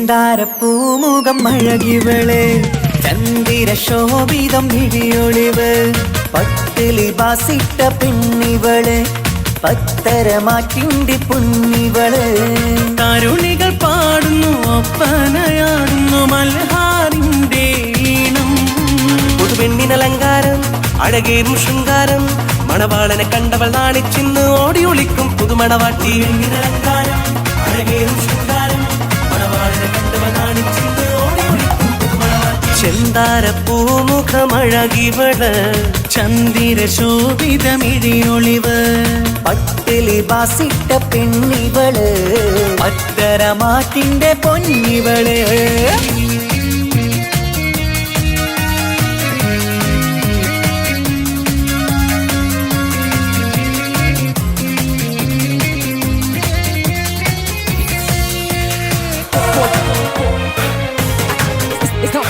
ചെന്താരപ്പൂമുഖം അഴകിവള് ചന്ദിര ശോഭിതം വിഴിയൊളിവ് പട്ടിലി ബാസിട്ട പെണ്ണിവള് പത്തരമാറ്റിന്റെ പൊന്നിവള് തരുണികൾ പാടുന്നു ഒപ്പനയാടുന്നു മൽഹാറിന്റെ ഈണം പുതുപെണ്ണിനലങ്കാരം അഴകേറും ശൃംഗാരം മണവാളനെ കണ്ടവൾ നാണിച്ചിന്ന് ഓടി ഒളിക്കും പുതുമണവാട്ടി അലങ്കാരം അഴകേറും ശൃംഗാരം മണവാളനെ കണ്ടവൾ നാണിച്ചിന്ന് ഓടി ഒളിക്കും പുതുമണവാട്ടി ചെന്താരപ്പൂമുഖമഴകിവള് ചന്ദിര ശോഭിതമിഴിയൊളിവ് പട്ടിലി ബാസിട്ട പെണ്ണിവള് പത്തരമാറ്റിന്റെ പൊന്നിവള്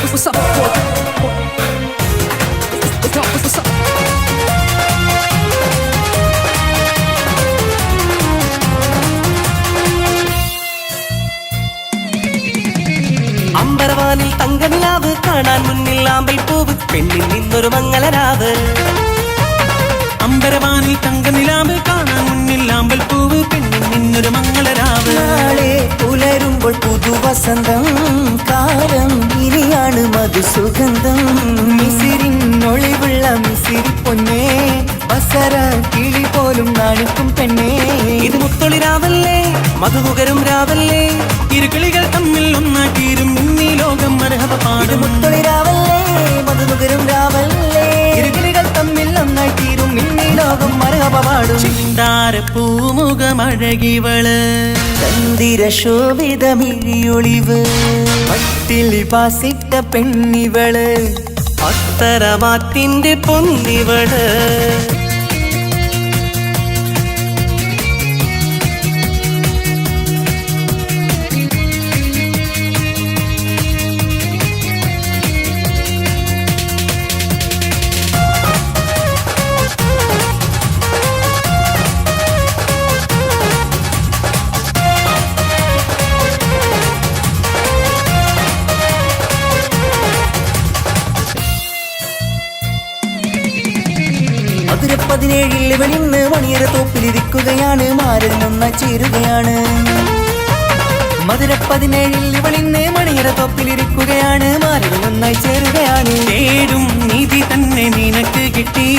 What's up? What's up? അമ്പരവാനിൽ തങ്കനിലാവ് കാണാൻ മുന്നിൽ ആമ്പൽ പൂവ് പെണ്ണിൽ നിന്നൊരു മംഗളരാവ് അമ്പരവാനിൽ തങ്കനിലാവ് കാണാൻ മുന്നിൽ ആമ്പൽ പൂവ് പെണ്ണിൽ നിന്നൊരു മംഗളരാവ് നാളെ പുലരുമ്പോൾ പുതുവസന്തം കാലം ഇനിയാണ് മധുസുഗന്ധം മിസിരിനൊളിവുള്ള മിസിരി പൊന്നേ ബസര കിളി പോലും നാണിക്കും പെണ്ണേ ഇത് മുത്തൊളിരാവല്ലേ മധുമുകരും രാവല്ലേ ഇരുകിളികൾ തമ്മിൽ ഒന്നാക്കിയിരും ഇന്നീ ലോകം മരഹബ ഇത് പാടും മുത്തൊളിരാവല്ലേ മധുമുകരും രാവല്ലേ ഇരുകിളികൾ തമ്മിൽ ഒന്നായി തീരും ഇന്നീ ലോകം മരഹബ പാടും ചെന്താരപ്പൂമുഖമഴകിവള് ചന്ദിര ശോഭിതമിഴിയൊളിവ് പട്ടിലി ബാസിട്ട പെണ്ണിവള് അത്തരമാറ്റിന്റെ പൊന്നിവള് മധുര 17 വെളിന്ന് മണിയര തോപ്പിലിരിക്കുകയാണ് മാരൻ ഒന്നായി ചേരുകയാണ് മധുര 17 വെളിന്ന് മണിയര തോപ്പിലിരിക്കുകയാണ് മാരൻ ഒന്നായി ചേരുകയാണ് തേടും നിധി തന്നെ നിനക്ക് കിട്ടി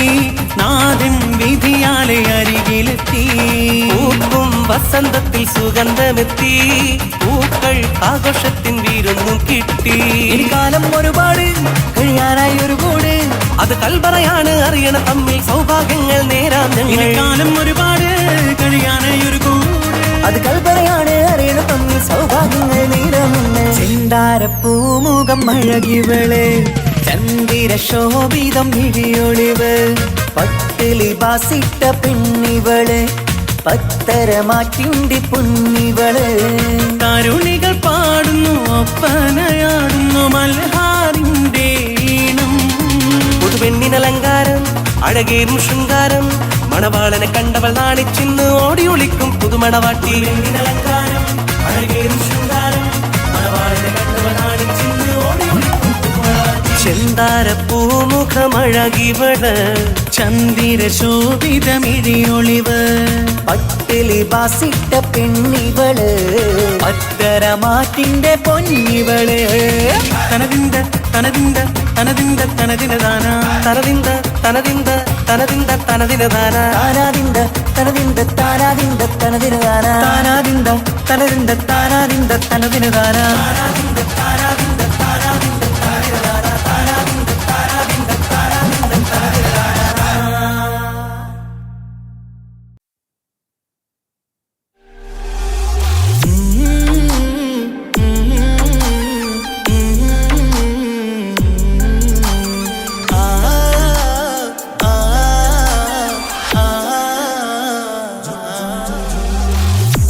നാദൻ വിധിയാലെ അരികിലെത്തി പൂക്കും വസന്തത്തിൽ സുഗന്ധമെത്തി പൂക്കൾ ആഘോഷത്തിൻ വീരൊന്നും കിട്ടി ഇനി കാലം ഒരുപാട് കഴിയാനായി ഒരു കൂട് അത് കൽബറയാണ് അറിയണ തമ്മിൽ സൗഭാഗ്യങ്ങൾ നേരാം ഞങ്ങൾ കാലം ഒരുപാട് കഴിയാനായി ഒരു കൂട് അത് കൽപ്പറയാണ് അറിയണ തമ്മിൽ സൗഭാഗ്യങ്ങൾ നീരമുന്ന് ചെന്താരപ്പൂമുഖം അഴകിവള് ചന്ദിര ശോഭിതം വിഴിയൊളിവ് പട്ടിലി ബാസിട്ട പെണ്ണിവള് പത്തരമാറ്റിന്റെ പൊന്നിവള് തരുണികൾ പാടുന്നു ഒപ്പനയാടുന്നു മൽഹാറിന്റെ ഈണം പുതുപെണ്ണിനലങ്കാരം അഴകേറും ശൃംഗാരം മണവാളനെ കണ്ടവൾ നാണിച്ചിന്ന് ഓടി ഒളിക്കും പുതുമണവാട്ടി അലങ്കാരം അഴകേറും ശൃംഗാരം മണവാളനെ കണ്ടവൾ നാണിച്ചിന്ന് ഓടി ഒളിക്കും പുതുമണവാട്ടി. ചെന്താരപ്പൂമുഖമഴകിവള് ചന്ദിര ശോഭിതമിഴിയൊളിവ് പട്ടിലി ബാസിട്ട പെണ്ണിവള് പത്തരമാറ്റിന്റെ പൊന്നിവള് തനതിന്ത തനതിന്ത തനതിന്ത തനതിനദാന തനതിന്ത തനതിന്ത തനതിന്ത തനതിനദാന താനാദിന്ത തനതിന്ത താനാദിന്ത തനതിനദാന താനാദിന്ത തനതിന്ത താനാദിന്ത തനതിനദാന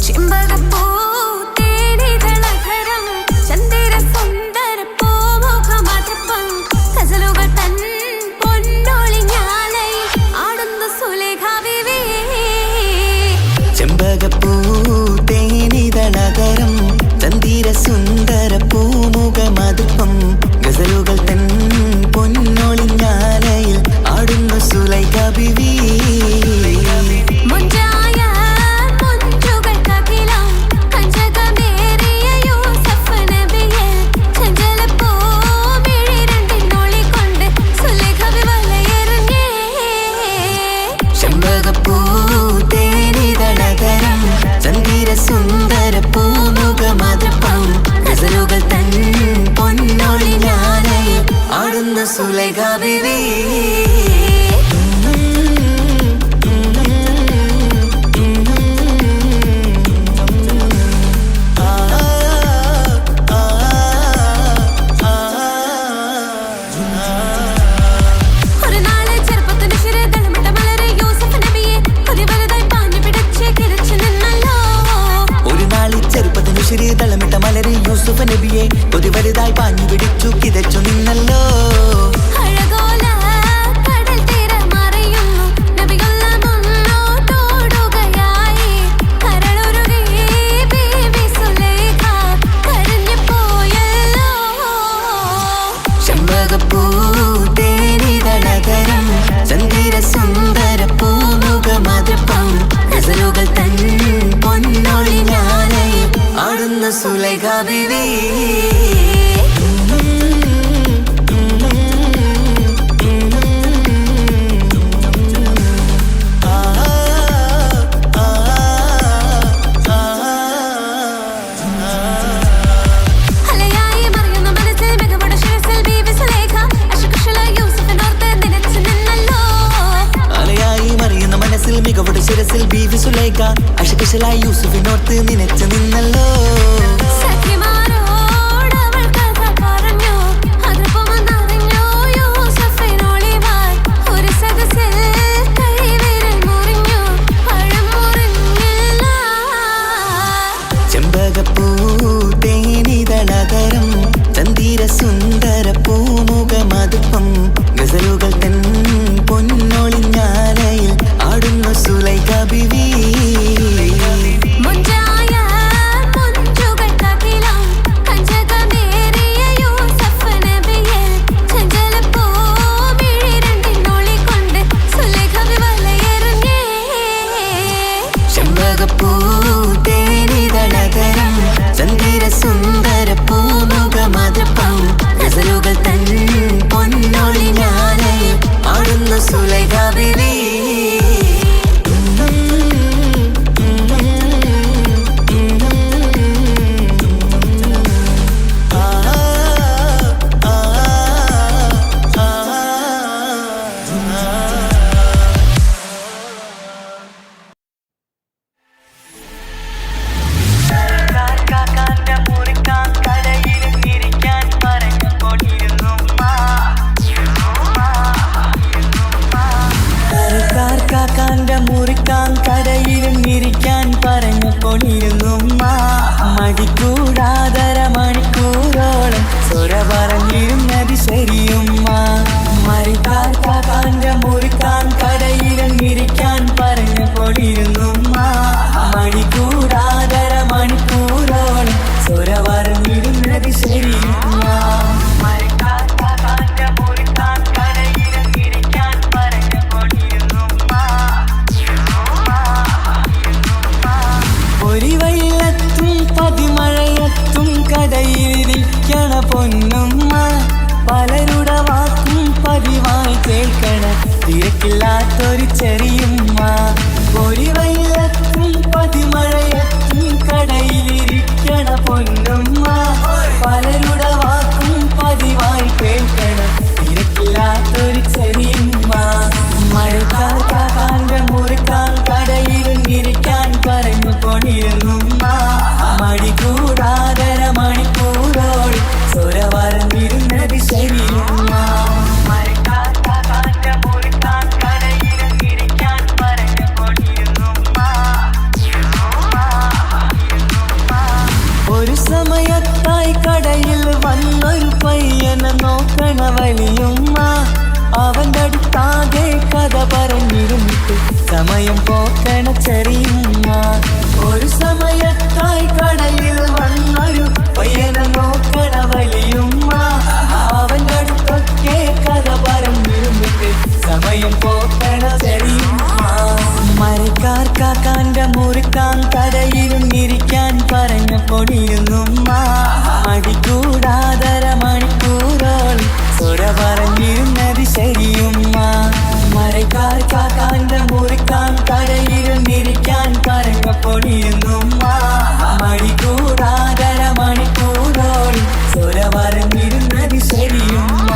ചെമ്പകപ്പൂ തേനിതളധരം ചന്ദിര സുന്ദര സുലൈഖ ബീവി തളമിട്ട മലരെ യൂസുഫ് നബിയെ കൊതി വലുതായി പാഞ്ഞു പിടിച്ചു കിതച്ചു നിന്നല്ലോ ചെമ്പകപ്പൂ തേനിതളതരം ചന്ദിര സുന്ദര പൂമുഖമതപ്പം ഗസലുകൾ തൻ പൊന്നൊളി ഞാനൈ ആടുന്ന സുലൈഖ ബീവി മികവുടെ ശിരസിൽ ബീവി സുലൈഖ അശകുശലായി യൂസുഫിനോർത്ത് നിനച്ചു നിന്നല്ലോ ചെമ്പകപ്പൂ തേനിതളതരം ചന്ദിര സുന്ദര പൂമുഖമതുപ്പം ഗസലുകൾ തൻ പൊന്നൊളിഞ്ഞാലയിൽ ആടുന്ന സുലൈഖ ബീവി ചെമ്പകപ്പൂ തേനിതളതരം ചന്ദിര സുന്ദര പൂമുഖമതുപ്പം ഗസലുകൾ തൻ പൊന്നൊളിഞ്ഞാലയിൽ ആടുന്ന സുലൈഖ ബീവി കാക്കാന്റെ മുറിക്കാൻ കടയിലും ഇരിക്കാൻ പറഞ്ഞുകൊണ്ടിരുന്നുമ്മ മടിക്കൂടാതര മണിക്കൂറോളം സ്വര പറഞ്ഞിരുന്നത് ശരിയുമ്മ മരിക്കാക്കാന്റെ മുറിക്കാൻ കടയിലും ഇരിക്കാൻ പറഞ്ഞുകൊണ്ടിരുന്നുമ്മ മടിക്കൂടാതര മണിക്കൂറോളം സ്വര പറഞ്ഞിരുന്നത് ശരിയുമ്മ ഒരു വെള്ളത്തും പതിമഴയത്തും കടയിലിരിക്കണ പൊന്നുമ്മ പലരുടെ വാക്കും പതിവായി കേൾക്കണ തിരക്കില്ലാത്തൊരു ചെറിയുമ്മ ഒരു വെള്ളത്തും പതിമഴയത്തും കടയിലിരിക്കണ പൊന്നുമ്മ പലരുടെ വാക്കും പതിവായി കേൾക്കണ തിരക്കില്ലാത്തൊരു ചെറിയുമ്മ മഴക്കാന്റെ മുറിക്കാൻ കടയിലും ഇരിക്കാൻ പറഞ്ഞുകൊണ്ടിരുന്നുമ്മ മടിക്കൂടാതര മണിക്കൂറോട് സ്വര പറഞ്ഞിരുന്നത് ശരിയുമ്മ ഒരു സമയത്തായി കടയിൽ വന്നൊരു പയ്യനെ നോക്കണ വലിയുമ്മ അവന്റെ അടുത്താകെ കഥ പറഞ്ഞിരുന്നിട്ട് സമയം പോക്കണ ചെറിയുമ്മ ഒരു സമയത്തായി കടയിൽ വന്നൊരു പയ്യനെ നോക്കണ വലിയുമ്മ അവന്റെ അടുത്തൊക്കെ കഥ പറഞ്ഞിരുന്നിട്ട് സമയം പോക്കണ ചെറിയുമ്മ മരക്കാർക്കാക്കാന്റെ മുറിക്കാൻ കടയിലും ഇരിക്കാൻ പറഞ്ഞുകൊണ്ടിരുന്നുമ്മ മടിക്കൂടാതര മണിക്കൂറോളം സ്വര പറഞ്ഞിരുന്നത് ശരിയുമ്മ മരക്കാർക്കാക്കാന്റെ മുറിക്കാൻ കടയിലും ഇരിക്കാൻ പറഞ്ഞുകൊണ്ടിരുന്നുമ്മ മടിക്കൂടാതര മണിക്കൂറോളം സ്വര പറഞ്ഞിരുന്നത് ശരിയുമ്മ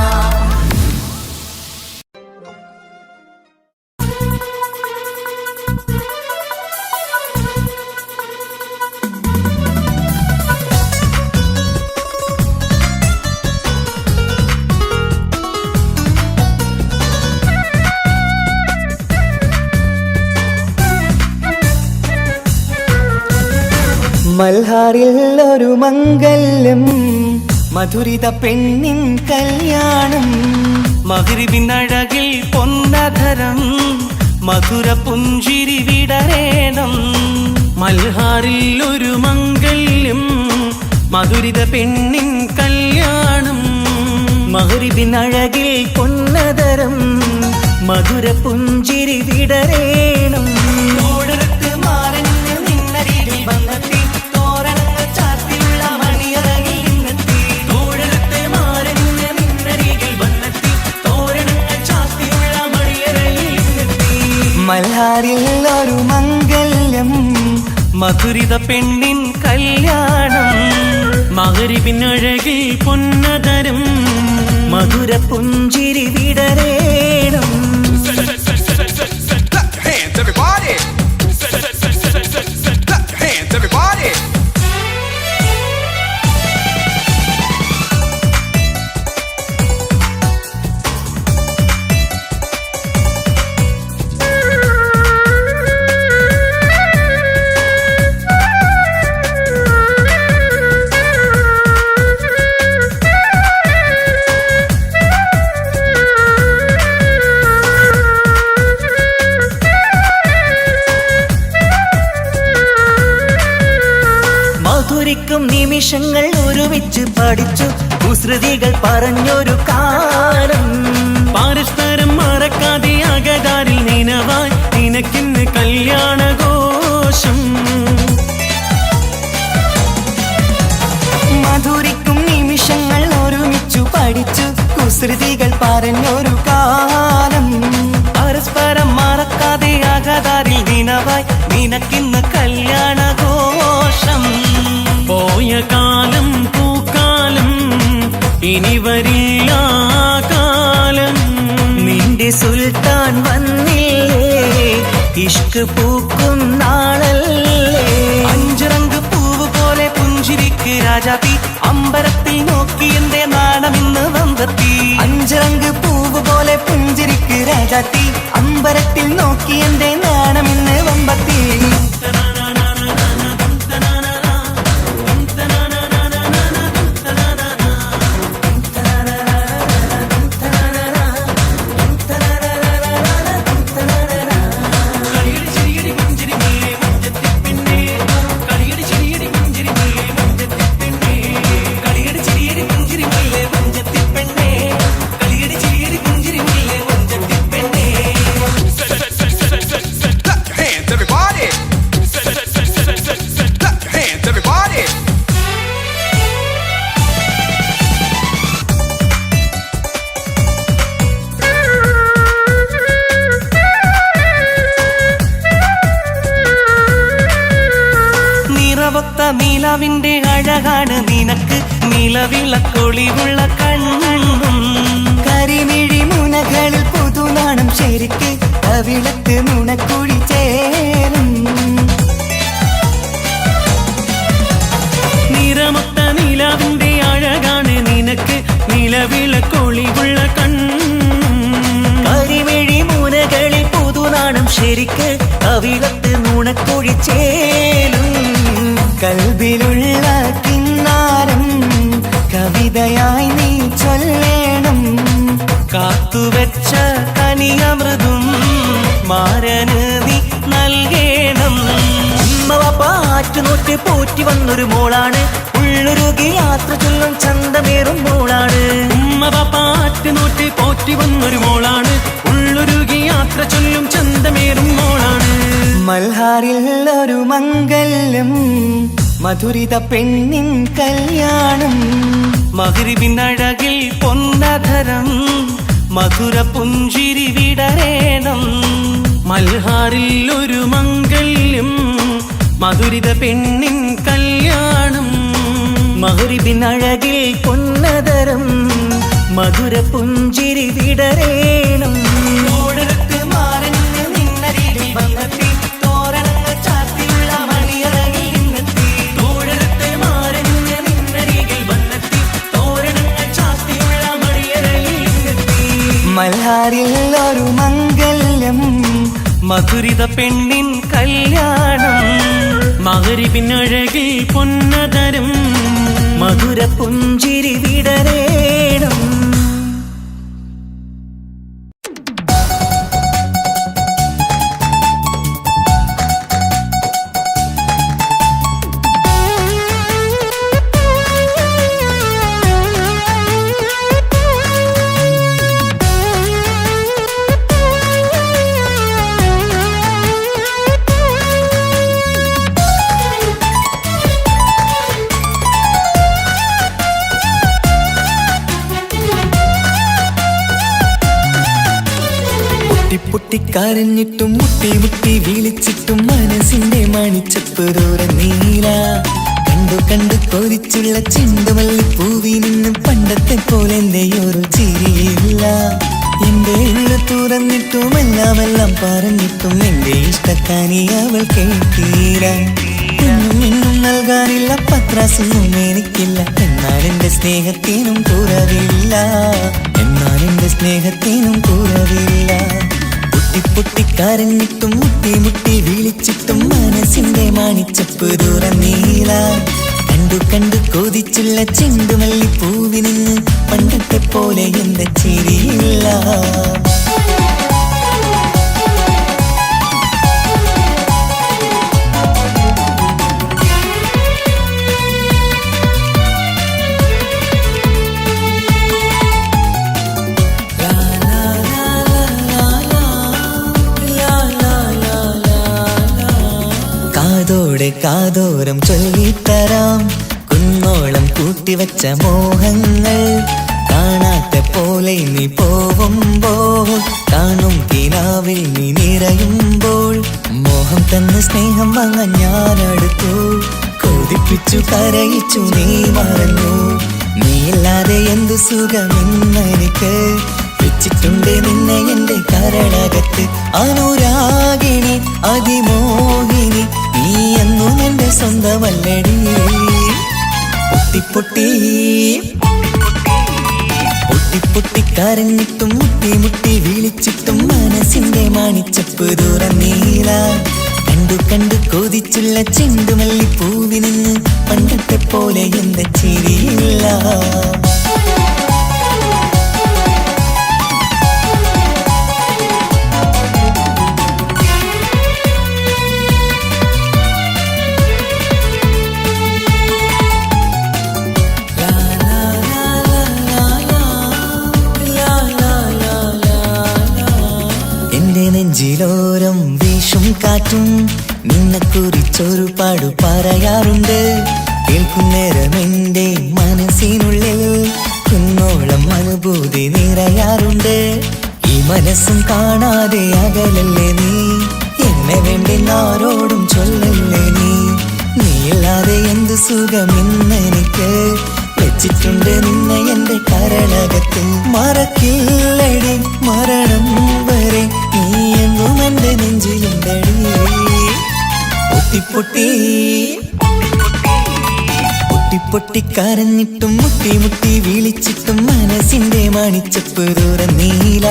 മൽഹാറിൽ ഒരു മംഗല്യം മധുരിത പെണ്ണിൻ കല്യാണം മഗ്രിബിനഴകിൽ പൊന്നധരം മധുര പുഞ്ചിരി വിടരേണം മൽഹാറിൽ ഒരു മംഗല്യം മധുരിത പെണ്ണിൻ കല്യാണം മഗ്രിബിനഴകിൽ പൊന്നധരം മധുര പുഞ്ചിരി വിടരേണം ഓടരത്ത് മാറഞ്ഞ് നിന്നരികിൽ വന്നെത്തി തോരണങ്ങൾ ചാർത്തിയുള്ള മണിയറകിൽ നിന്നെത്തി ഓടരത്തെ മാറഞ്ഞ് നിന്നരികിൽ വന്നെത്തി തോരണങ്ങൾ ചാർത്തിയുള്ള മണിയറയിൽ നിന്നെത്തി മൽഹാറിൽ ഒരു മംഗല്യം മധുരിത പെണ്ണിൻ കല്യാണം മഗ്രിബിനഴകിൽ പൊന്നതരം മധുര പുഞ്ചിരി വിടരേണം Hands everybody. Hands everybody. മധുരിക്കും നിമിഷങ്ങൾ ഒരുമിച്ച് പഠിച്ചു കുസൃതികൾ പറഞ്ഞൊരു കാലം പരസ്പരം മറക്കാതെ അകതാരിൽ നിനവായി നിനക്കിന്ന് കല്യാണഘോഷം മധുരിക്കും നിമിഷങ്ങൾ ഒരുമിച്ചു പഠിച്ചു കുസൃതികൾ പറഞ്ഞൊരു കാലം പരസ്പരം മറക്കാതെ അകതാരിൽ ദിനവായി നിനക്കിന്ന് കല്യാണഘോഷം പോയ കാലം പൂക്കാലം ഇനി വരില്ല ആ കാലം നിന്റെ സുൽത്താൻ വന്നില്ലേ ഇഷ്ക് പൂക്കും നാളല്ലേ അഞ്ചിറങ്ക് പൂവ് പോലെ പുഞ്ചിരിക്ക് രാജാത്തി അമ്പരത്തിൽ നോക്കി എന്റെ നാണമിന്ന് വന്നെത്തി അഞ്ചിറങ്ക് പൂവ് പോലെ പുഞ്ചിരിക്ക് രാജാത്തി അമ്പരത്തിൽ നോക്കി എന്റെ നാണമിന്ന് വമ്പത്തി Hands everybody. Hands everybody. നിറവൊത്ത നിലവിന്റെ അഴകാണ് നിനക്ക് നിലവിളക്കൊളിവുള്ള കണ്ണും കരിമിഴി മുനകളിൽ പുതുനാണം ശരിക്ക് കവിളത്ത് നുണക്കുഴി ചേരും നിറമൊത്ത നിലാവിന്റെ അഴകാണ് നിനക്ക് നിലവിളക്കൊളിവുള്ള കരിമിഴി മുനകളിൽ പുതുനാണം ശരിക്ക് കവിളത്ത് നുണക്കുഴി ചേരും കൽബിലുള്ള കിന്നാരം കവിതയായി നീ ചൊല്ലേണം കാത്തുവെച്ച കനിയമൃതും മാരന് നീ നൽകേണം പാറ്റുനോറ്റ് പോറ്റി വന്നൊരു മോളാണ് ഉള്ളൊരുകി യാത്ര ചൊല്ലും ചന്തമേറും മോളാണ് ഉമ്മ പാറ്റ് നോറ്റ് പോറ്റി വന്നൊരു മോളാണ് ഉള്ളൊരുകി യാത്ര ചൊല്ലും ചന്തമേറും മോളാണ് മൽഹാറിൽ ഒരു മംഗല്യം മധുരിത പെണ്ണിൻ കല്യാണം മഗ്രിബിനഴകിൽ പൊന്നധരം മധുര പുഞ്ചിരി വിടരേണം മൽഹാറിൽ ഒരു മംഗല്യം മധുരിത പെണ്ണിൻ കല്യാണം മഗ്രിബിനഴകിൽ പൊന്നതരം മധുര പുഞ്ചിരി വിടരേണം ഓടരത്ത് മാറഞ്ഞ് നിന്നരികിൽ വന്നെത്തി തോരണങ്ങൾ ചാർത്തിയുള്ള മണിയറകിൽ നിന്നെത്തി ഓടരത്തെ മാറഞ്ഞ് നിന്നരികിൽ വന്നെത്തി തോരണങ്ങൾ ചാർത്തിയുള്ള മണിയറയിൽ നിന്നെത്തി മൽഹാറിൽ ഒരു മംഗല്യം മധുരിത പെണ്ണിൻ കല്യാണം മഗ്‌രിബിനഴകിൽ പൊന്നതരം മധുര പുഞ്ചിരി വിടരേണം. പൊട്ടിക്കരഞ്ഞിട്ടും മുട്ടി മുട്ടി വിളിച്ചിട്ടും മനസ്സിന്റെ മണിച്ചപ്പ് ദൂരം നീല. കണ്ടു കണ്ടു കൊതിച്ചുള്ള ചെണ്ടുമല്ലി പൂവി നിന്നും പണ്ടത്തെ പോലെ എന്റെ ഒരു ചിരിയില്ല. എന്റെ ഉള്ളു തുറന്നിട്ടും എല്ലാം പറഞ്ഞിട്ടും എന്റെ ഇഷ്ടക്കാനി അവൾ കേട്ടീര. ഇന്നും നൽകാനില്ല പത്രാസൊന്നും എനിക്കില്ല. എന്നാൽ എന്റെ സ്നേഹത്തിനും കുറവില്ല. പൊട്ടിക്കരഞ്ഞിട്ടും മുട്ടി മുട്ടി വിളിച്ചിട്ടും മനസ്സിന്റെ മണിച്ചപ്പ് ദൂരം നീല. കണ്ടു കണ്ടു കൊതിച്ചുള്ള ചെണ്ടുമല്ലി പൂവി നിന്ന് പണ്ടത്തെ പോലെ എന്റെ ചിരിയില്ല. കാതോടെ കാതോരം ചൊല്ലിത്തരാം കുന്നോളം കൂട്ടിവച്ച മോഹങ്ങൾ. കാണാത്ത പോലെ നീ പോവുമ്പോൾ കാണും കിനാവിൽ നീ നിറയുമ്പോൾ മോഹം തന്ന സ്നേഹം വാങ്ങാൻ ഞാനടുത്തു. കൊതിപ്പിച്ചു കരയിച്ചു നീ മറന്നു. നീയില്ലാതെ എന്തു സുഖമെന്നെനിക്ക്. വെച്ചിട്ടുണ്ട് നിന്നെ എന്റെ കരളകത്ത്. അനുരാഗിണി അതിമോഹിനി നീ എന്നും എന്റെ സ്വന്തമല്ലടി. പൊട്ടിക്കരഞ്ഞിട്ടും മുട്ടി മുട്ടി വിളിച്ചിട്ടും മനസ്സിന്റെ മണിച്ചപ്പ് ദൂരം നീല. കണ്ടു കണ്ടു കൊതിച്ചുള്ള ചെണ്ടുമല്ലി പൂവി നിന്ന് പണ്ടത്തെ പോലെ എന്റെ ചിരിയില്ല. നെഞ്ചിലോരം വീശും കാറ്റും നിന്നെ കുറിച്ചൊരു പാടു പറയാറുണ്ട്. കേൾക്കുന്നേരം എന്റെ മനസ്സിനുള്ളിൽ കുന്നോളം അനുഭൂതി നിറയാറുണ്ട്. ഈ മനസ്സും കാണാതെ അകലല്ലേ നീ. എന്നെ വേണ്ടി ആരോടും ചൊല്ലല്ലേ നീ. നീയില്ലാതെ എന്ത് സുഖമെന്നെനിക്ക്. വെച്ചിട്ടുണ്ട് നിന്നെ എന്റെ കരളകത്ത്. മറക്കില്ലടി മരണം വരെ നീ എന്നും എന്റെ നെഞ്ചിലുണ്ടടി. പൊട്ടിക്കരഞ്ഞിട്ടും മുട്ടി മുട്ടി വിളിച്ചിട്ടും മനസ്സിന്റെ മണിച്ചപ്പ് ദൂരം നീല.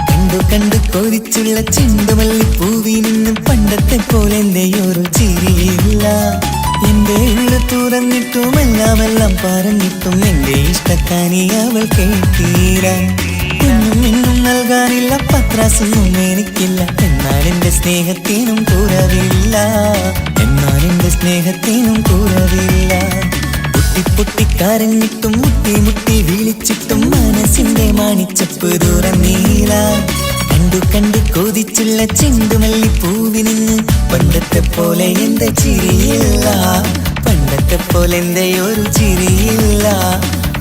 കണ്ടു കണ്ടു കൊതിച്ചുള്ള ചെണ്ടുമല്ലി പൂവി നിന്നും പണ്ടത്തെ പോലെ എന്റെ ഒരു ചിരിയില്ല. എന്റെ ഉള്ളു തുറന്നിട്ടും എല്ലാം പറഞ്ഞിട്ടും എന്റെ ഇഷ്ടക്കാനി അവൾ കേട്ടീര. ഇന്നും നൽകാനില്ല പത്രാസൊന്നും എനിക്കില്ല. എന്നാൽ എന്റെ സ്നേഹത്തിനും കുറവില്ല. പൊട്ടിക്കരഞ്ഞിട്ടും മുട്ടി മുട്ടി വിളിച്ചിട്ടും മനസ്സിന്റെ മണിച്ചപ്പ് ദൂരം നീല. കണ്ടു കണ്ടു കൊതിച്ചുള്ള ചെണ്ടുമല്ലി പൂവി നിന്ന് പണ്ടത്തെ പോലെ എന്റെ ചിരിയില്ല. പണ്ടത്തെ പോലെ എന്റെ ഒരു ചിരിയില്ല.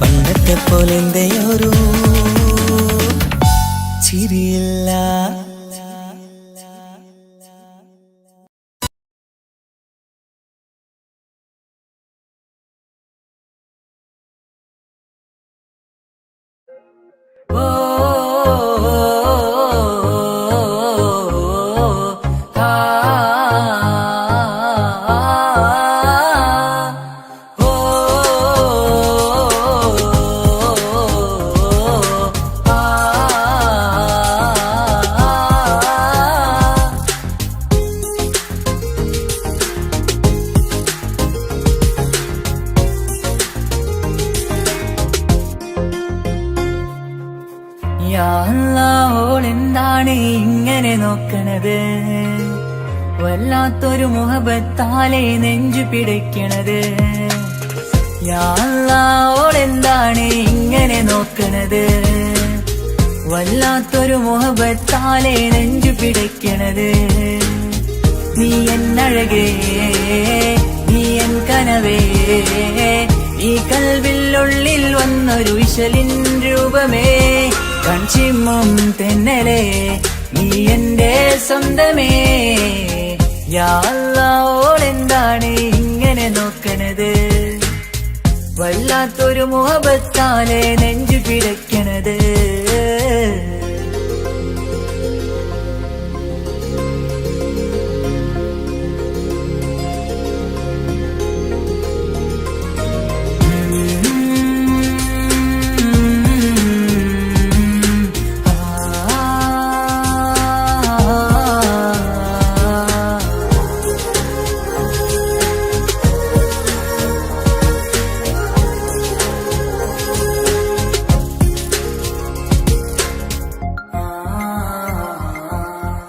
പണ്ടത്തെ പോലെ എന്റെ ഒരു ചിരിയില്ല. എന്താണ് ഇങ്ങനെ നോക്കണത് വല്ലാത്തൊരു മുഹബത്താലെ നെഞ്ചു പിടിക്കണത് യാ അല്ലാ ഓളെന്താണ് ഇങ്ങനെ നോക്കണത് വല്ലാത്തൊരു മുഹബത്താലെ നെഞ്ചു പിടിക്കണത് നീ എന്നഴകേ നീ എൻ കനവേ ഈ കൽവിനുള്ളിൽ വന്നൊരു വിശലിൻ രൂപമേ കൺചിമ്മും തെന്നലേ നീ എന്റെ സ്വന്തമേ യാ അല്ലാ ഓളെന്താണ് ഇങ്ങനെ നോക്കണത് വല്ലാത്തൊരു മുഹബത്താലെ നെഞ്ചു പിടയ്ക്കണത്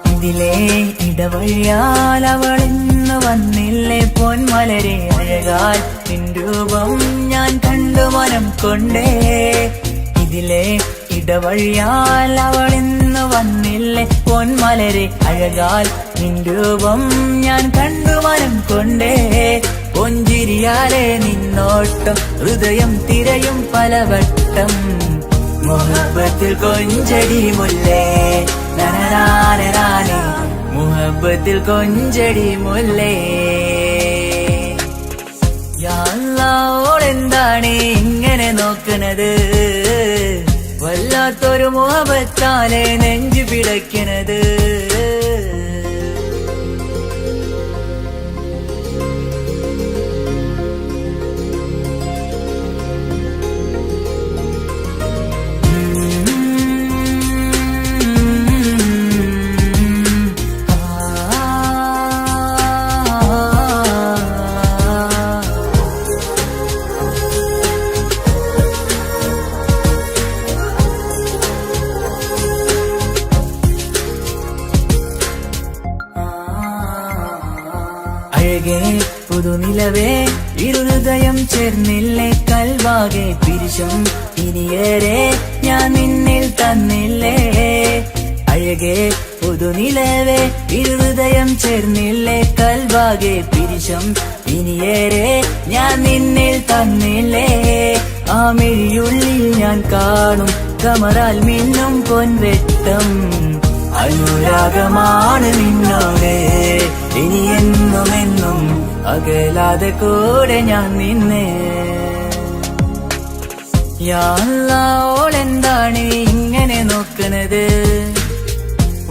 ഇതിലെ ഇടവഴിയാൽ അവളിന്ന് വന്നില്ലേ പൊന്മലരെ അഴകാൽ നിൻ രൂപം ഞാൻ കണ്ടു മനം കൊണ്ടേ ഇതിലെ ഇടവഴിയാൽ അവളിന്ന് വന്നില്ലേ പൊന്മലരെ അഴകാൽ നിൻ രൂപം ഞാൻ കണ്ടു മനം കൊണ്ടേ പൊഞ്ചിരിയാലെ നിന്നോട്ടം ഹൃദയം തിരയും പലവട്ടം മുഹബത്തിൽ കൊഞ്ചടി മുല്ലേ നനനാനേ മുഹബത്തിൽ കൊഞ്ചടി മുല്ലേ യാ അല്ലാ ഓളെന്താണ് ഇങ്ങനെ നോക്കണത് വല്ലാത്തൊരു മുഹബത്താലെ നെഞ്ചു പിടയ്ക്കണത് അഴകേ പുതുനിലവേ ഇരുഹൃദയം ചേർന്നില്ലേ കൽവാകെ പിരിശം ഇനിയേറെ ഞാൻ നിന്നിൽ തന്നില്ലേ അഴകേ പുതുനിലവേ ഇരുഹൃദയം ചേർന്നില്ലേ കൽവാകെ പിരിശം ഇനിയേറെ ഞാൻ നിന്നിൽ തന്നില്ലേ ആ മിഴിയുള്ളിൽ ഞാൻ കാണും കമറാൽ മിന്നും പൊൻവെട്ടം അനുരാഗമാണ് നിന്നോട് ഇനി എന്നും അകലാതെ കൂടെ ഞാൻ നിന്നെ യാ അല്ലാ ഓളെന്താണ് ഇങ്ങനെ നോക്കണത്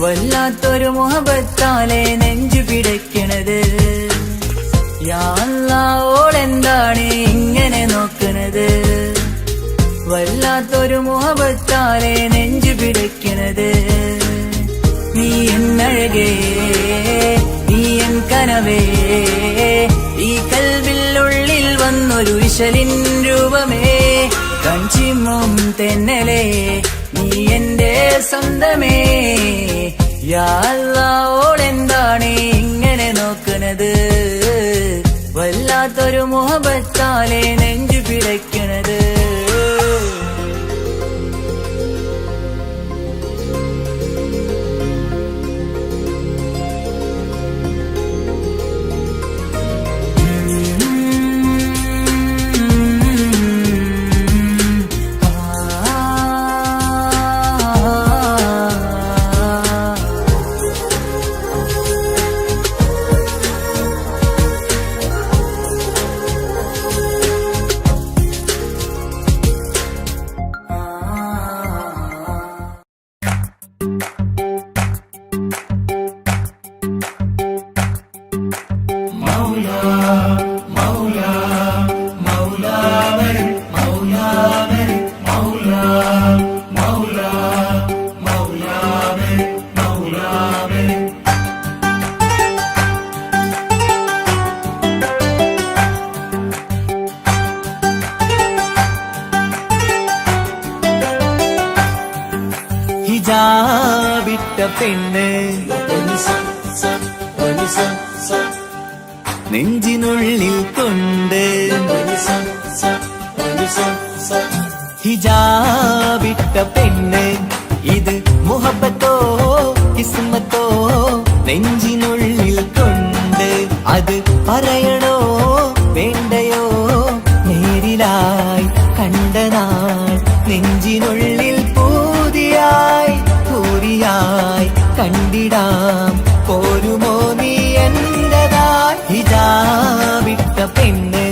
വല്ലാത്തൊരു മുഹബത്താലെ നെഞ്ചു പിടയ്ക്കണത് യാ അല്ലാ ഓളെന്താണ് ഇങ്ങനെ നോക്കണത് വല്ലാത്തൊരു മുഹബത്താലെ നെഞ്ചു പിടയ്ക്കണത് നീ എന്നഴകേ നീ എൻ കനവേ ഈ കൽവിനുള്ളിൽ വന്നൊരു വിശലിൻ രൂപമേ കൺചിമ്മും തെന്നലേ നീ എന്റെ സ്വന്തമേ യാ അല്ലാ ഓളെന്താണ് ഇങ്ങനെ നോക്കണത് വല്ലാത്തൊരു മുഹബത്താലെ നെഞ്ചു പിടയ്ക്കണത് വിട്ട പെണ്ണ് നെഞ്ചിനുള്ളിൽ കൊണ്ട് ഹിജാബിട്ട പെണ്ണ് ഇത് മുഹബത്തോ കിസ്മത്തോ നെഞ്ചിനുള്ളിൽ കൊണ്ട് അത് പറയണോ വേണ്ടയോ നേരിലായി കണ്ട നാൾ നെഞ്ചിനുള്ളിൽ പൂതിയായി പൂരിയായി കണ്ടിടാം പോരുമോ നീ എന്റതായി ഹിജാബിട്ട പെണ്ണ്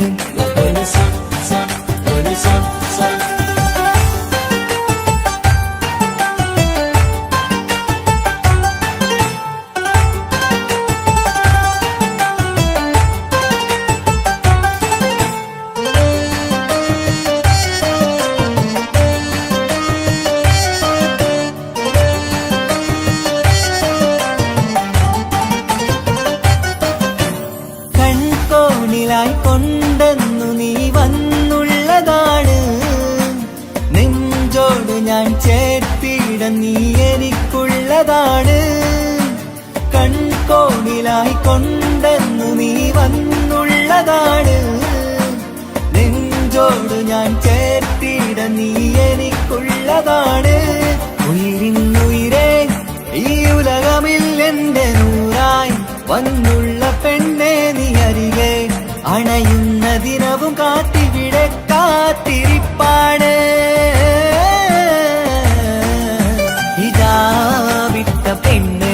കൺകോണിലായി കൊണ്ടെന്നു നീ വന്നുള്ളതാണ് നെഞ്ചോട് ഞാൻ ചേർത്തിട നീ എനിക്കുള്ളതാണ് കൺകോണിലായി കൊണ്ടെന്നു നീ വന്നുള്ളതാണ് നെഞ്ചോട് ഞാൻ ചേർത്തിട നീ എനിക്കുള്ളതാണ് ഉയിരിന്നുയിരേ ഈ ഉലകമിൽ എന്റെ നൂറായി വന്നുള്ള പെണ്ണെ നീ അരികെ അണയുന്ന ദിനവും കാത്തിവിടെ കാത്തിരിപ്പാണ് ഹിജാബിട്ട പെണ്ണ്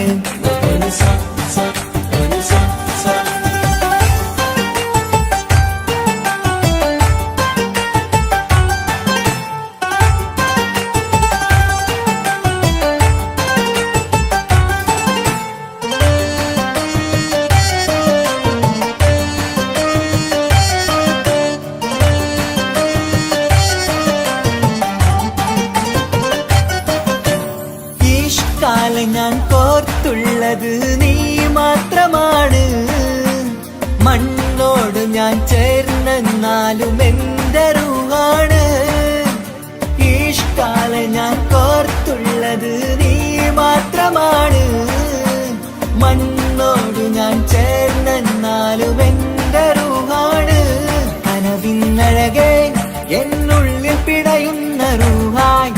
കാലം ഞാൻ കോർത്തുള്ളത് നീ മാത്രമാണ് മണ്ണോട് ഞാൻ ചേർന്നെന്നാലും എന്റെ റൂഹാണ് ഈഷ്കാലം ഞാൻ കോർത്തുള്ളത് നീ മാത്രമാണ് മണ്ണോട് ഞാൻ ചേർന്നെന്നാലും എന്റെ റൂഹാണ് കനവിന്നഴകെ എന്നുള്ളിൽ പിടയുന്ന റൂഹായി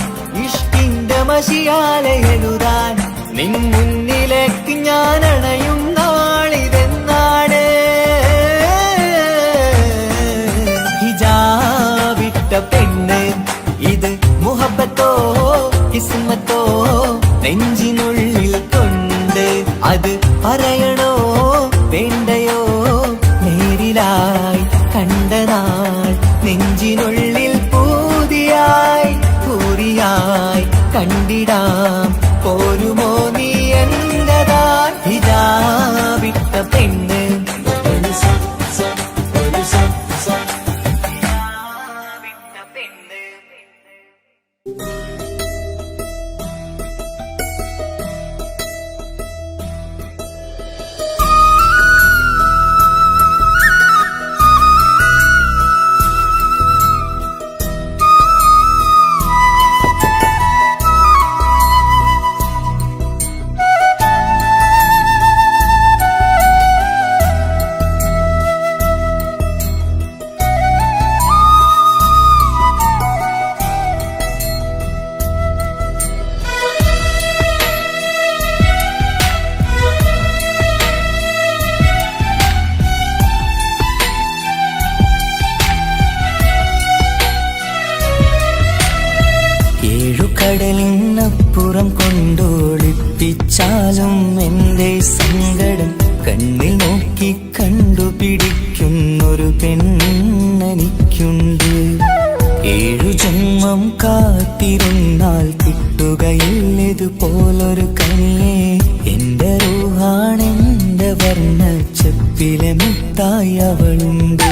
ഇഷ്കിന്റെ മഷിയാലെ എഴുതാൻ നിൻ മുന്നിലേക്ക് ഞാൻ അണയും നാളിതെന്നാണ് ഹിജാബിട്ട പെണ്ണ് ഇത് മുഹബത്തോ കിസ്മത്തോ നെഞ്ചിനുള്ളിൽ കൊണ്ട് അത് പറയണോ വേണ്ടയോ നേരിലായി കണ്ട നാൾ നെഞ്ചിനുള്ളിൽ പൂതിയായി പൂരിയായി കണ്ടിടാം പോരുമോ നീ എന്റതായി ഹിജാബിട്ട പെണ്ണ് കടലിനപ്പുറം കൊണ്ടോളിപ്പിച്ചാലും എന്റെ സങ്കടം കണ്ണിൽ നോക്കി കണ്ടുപിടിക്കുന്നൊരു പെണ്ണെനിക്കുണ്ട് 7 ജന്മം കാത്തിരുന്നാൽ കിട്ടുകയില്ലതുപോലൊരു കനിയെ എന്റെ റൂഹാണെന്റെ വർണ്ണച്ചപ്പിലെ മുത്തായി അവളുണ്ട്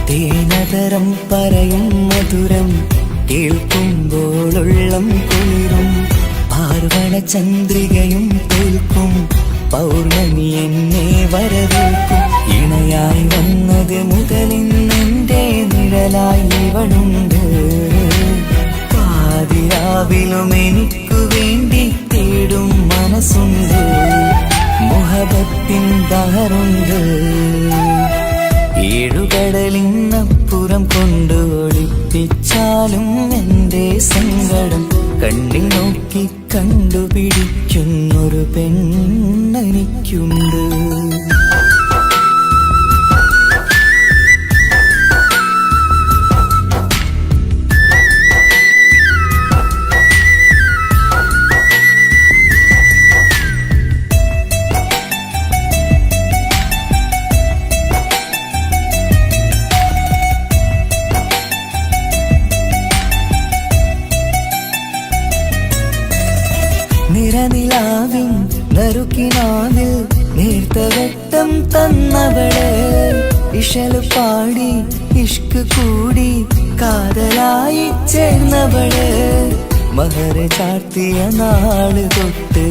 തേനതരം പറയും മധുരം കേൾക്കുമ്പോളുള്ളം കുളിരും പാർവണ ചന്ദ്രികയും തോൽക്കും പൗർണമി എന്നെ വരവേൽക്കും ഇണയായി വന്നത് മുതലിന്നെന്റെ നിഴലായി ഇവളുണ്ട് പാതിരാവിലും എനിക്കു വേണ്ടി തേടും മനസ്സുണ്ട്, മുഹബത്തിൻ ബഹറുണ്ട്. ഏഴുകടലിനപ്പുറം കൊണ്ട് ഒളിപ്പിച്ചാലും എൻ്റെ സങ്കടം കണ്ണിൽ നോക്കി കണ്ടുപിടിക്കുന്നൊരു പെണ്ണെനിക്കുണ്ട്. നിറനിലാവിൻ നറുക്കിനാവിൽ നേർത്തവട്ടം തന്നവള്, ഇഷല് പാടി ഇഷ്ക് കൂടി കാതലായി ചേർന്നവള്, മഹർ ചാർത്തിയ നാള് തൊട്ട്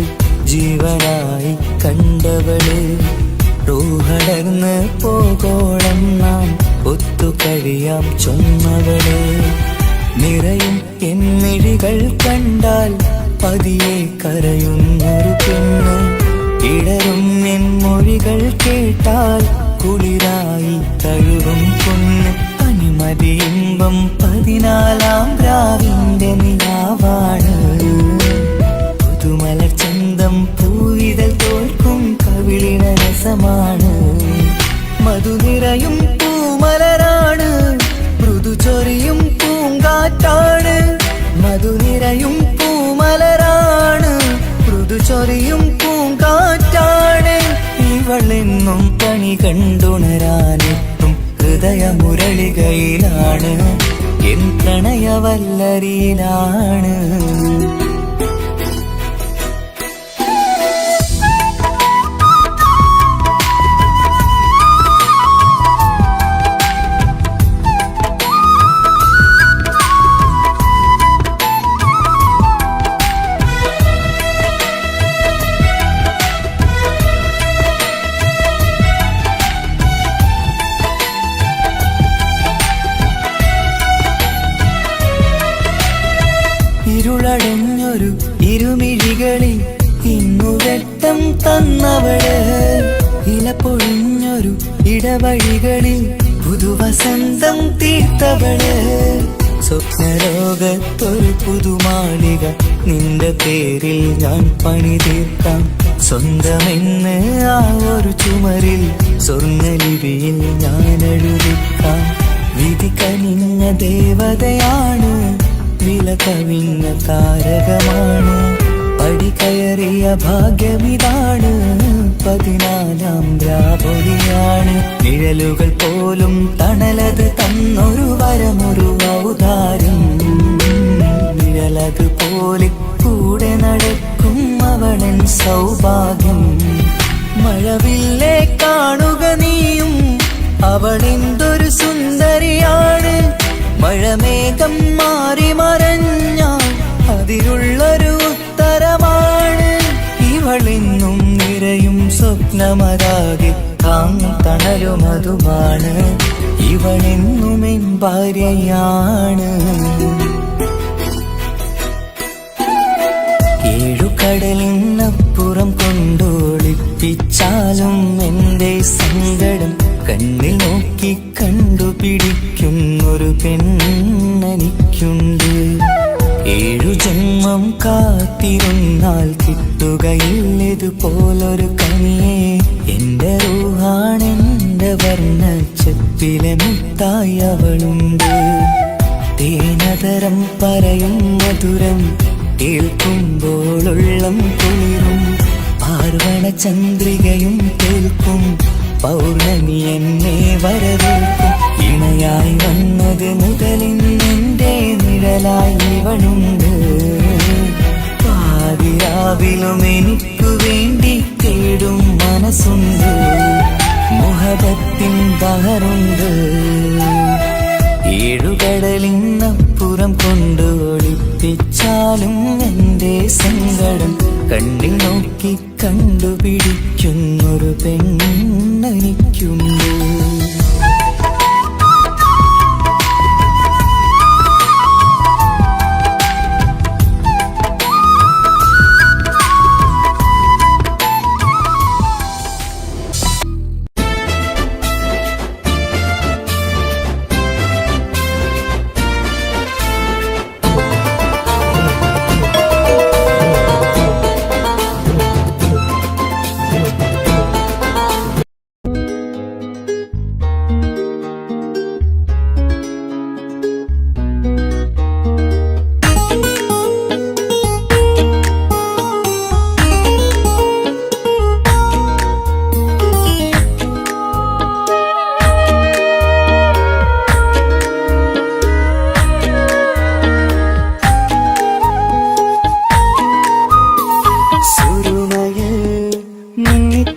ജീവനായി കണ്ടവള്, റൂഹടർന്ന് പോകോളം നാം ഒത്തു കഴിയാം ചൊന്നവള്, നിറയും എന്നിഴികൾ കണ്ടാൽ പതിയെ കരയുന്നൊരു പെണ്ണ്, ഇടറും എൻ മൊഴികൾ കേട്ടാൽ കുളിരായി തഴുകും പൊന്ന്, പനിമതി ഇമ്പം 14-ാം രാവിന്റെ നിലാവാണ്, പുതുമലർ ചന്തം പൂവിതൽ തോൽക്കും കവിളിന രസമാണ്, മധു നിറയും പൂമലരാണ്, മൃദു ചൊരിയും പൂങ്കാറ്റാണ്, മധു നിറയും പൂമലരാണ്, മൃദു ചൊരിയും പൂങ്കാറ്റാണ്, ഇവളെന്നും പണി കണ്ടുണരാനെത്തും ഹൃദയമുരളികയിലാണ്, എൻ പ്രണയവല്ലരിയിലാണ്. ഇരുളടഞ്ഞൊരു ഇരുമിഴികളിൽ ഇന്നു വെട്ടം തന്നവള്, ഇല പൊഴിഞ്ഞൊരു ഇടവഴികളിൽ പുതുവസന്തം തീർത്തവള്, സ്വപ്നലോകത്തൊരു പുതുമാളിക നിന്റെ പേരിൽ ഞാൻ പണി തീർക്കാം, സ്വന്തമെന്ന് ആ ഒരു ചുമരിൽ സ്വർണ്ണലിപിയിൽ ഞാൻ എഴുതിക്കാം, വിധി കനിഞ്ഞ ദേവതയാണ്, വില കവിഞ്ഞ താരകമാണ്, പടി കയറിയ ഭാഗ്യമിതാണ്, 14-ാം രാപൊലിയാണ്, നിഴലുകൾ പോലും തണലത് തന്നൊരു വരമൊരു ഔദാര്യം, നിഴലത് പോലെ കൂടെ നടക്കും അവളൻ സൗഭാഗ്യം, മഴവില്ലേ കാണുക നീയും അവളെന്തൊരു സുന്ദരിയാണ്, മഴമേഘം മാറി മറഞ്ഞാൽ അതിലുള്ളൊരു ഉത്തരമാണ്, ഇവളെന്നും നിറയും സ്വപ്നമതാകെ താങ്ങും തണലുമതുമാണ്, ഇവളെന്നും എൻ ഭാര്യയാണ്. ഏഴുകടലിനപ്പുറം കൊണ്ടോളിപ്പിച്ചാലും എൻ്റെ സങ്കടം കണ്ണിൽ നോക്കി കണ്ടുപിടിക്കുന്നൊരു പെണ്ണെനിക്കുണ്ട്, 7 ജന്മം കാത്തിരുന്നാൽ കിട്ടുകയില്ലതുപോലൊരു കനിയെ, എൻ്റെ റൂഹാണെൻ്റെ വർണ്ണച്ചെപ്പിലെ മുത്തായി അവളുണ്ട്, തേനതരം പറയും മധുരം കേൾക്കുമ്പോളുള്ളം കുളിരും, പാർവണ ചന്ദ്രികയും കേൾക്കും പൗർണമി എന്നെ വരവേൽക്കും, ഇണയായി വന്നത് മുതലിന്നെൻ്റെ നിഴലായി ഇവളുണ്ട്, പാതിരാവിലും എനിക്കു വേണ്ടി തേടും മനസ്സുണ്ട്, മുഹബത്തിൻ ബഹറുണ്ട്. ഏഴുകടലിനപ്പുറം കൊണ്ട് ഒളിപ്പിച്ചാലും എൻ്റെ സങ്കടം കണ്ണിൽ നോക്കി കണ്ടുപിടിക്കുന്നൊരു പെണ്ണെനിക്കുണ്ട്.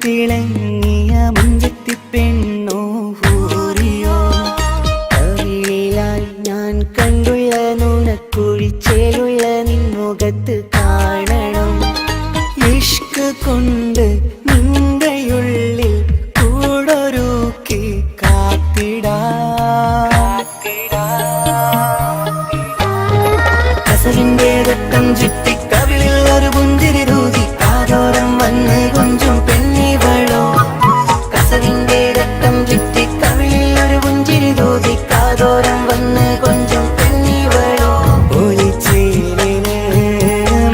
തിളങ്ങിയ മുഞ്ചത്തി പെണ്ണോ ഹൂറിയോ കവിളിലായി ഞാൻ കണ്ടുള്ള നുണക്കുഴിച്ചേലുള്ള നിൻമുഖത്ത് കാണണം ഇഷ്ക് കൊണ്ട് നിന്റെയുള്ളിൽ കൂടൊരുക്കി കാത്തിടാ കസവിന്റെ രക്തം ചുറ്റി കവിളിൽ ഒരു പുഞ്ചിരി തൂകി കാതോരം വന്ന് കൊഞ്ചും പെണ്ണിവളോ കസവിന്റെ രക്തം ചുറ്റി കവിളിൽ ഒരു പുഞ്ചിരി തൂകി കാതോരം വന്ന് കൊഞ്ചും പെണ്ണിവളോ ഒലിച്ചേലിന്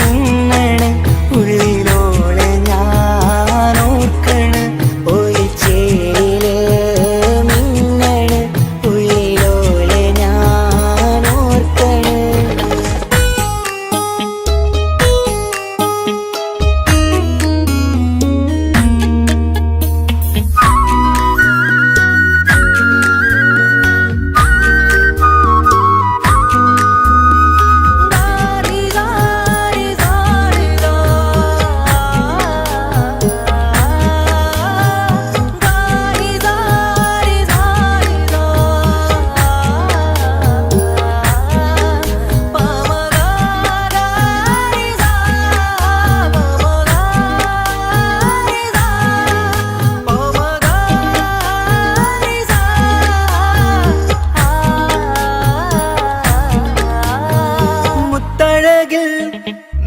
മിന്നണ് ഉള്ളിലോളെ ഞാനോർക്കണ് ഒലിച്ചേലില് മിന്നണ് ഉള്ളിലോളെ ഞാനോർക്കണ് മുത്തഴകിൽ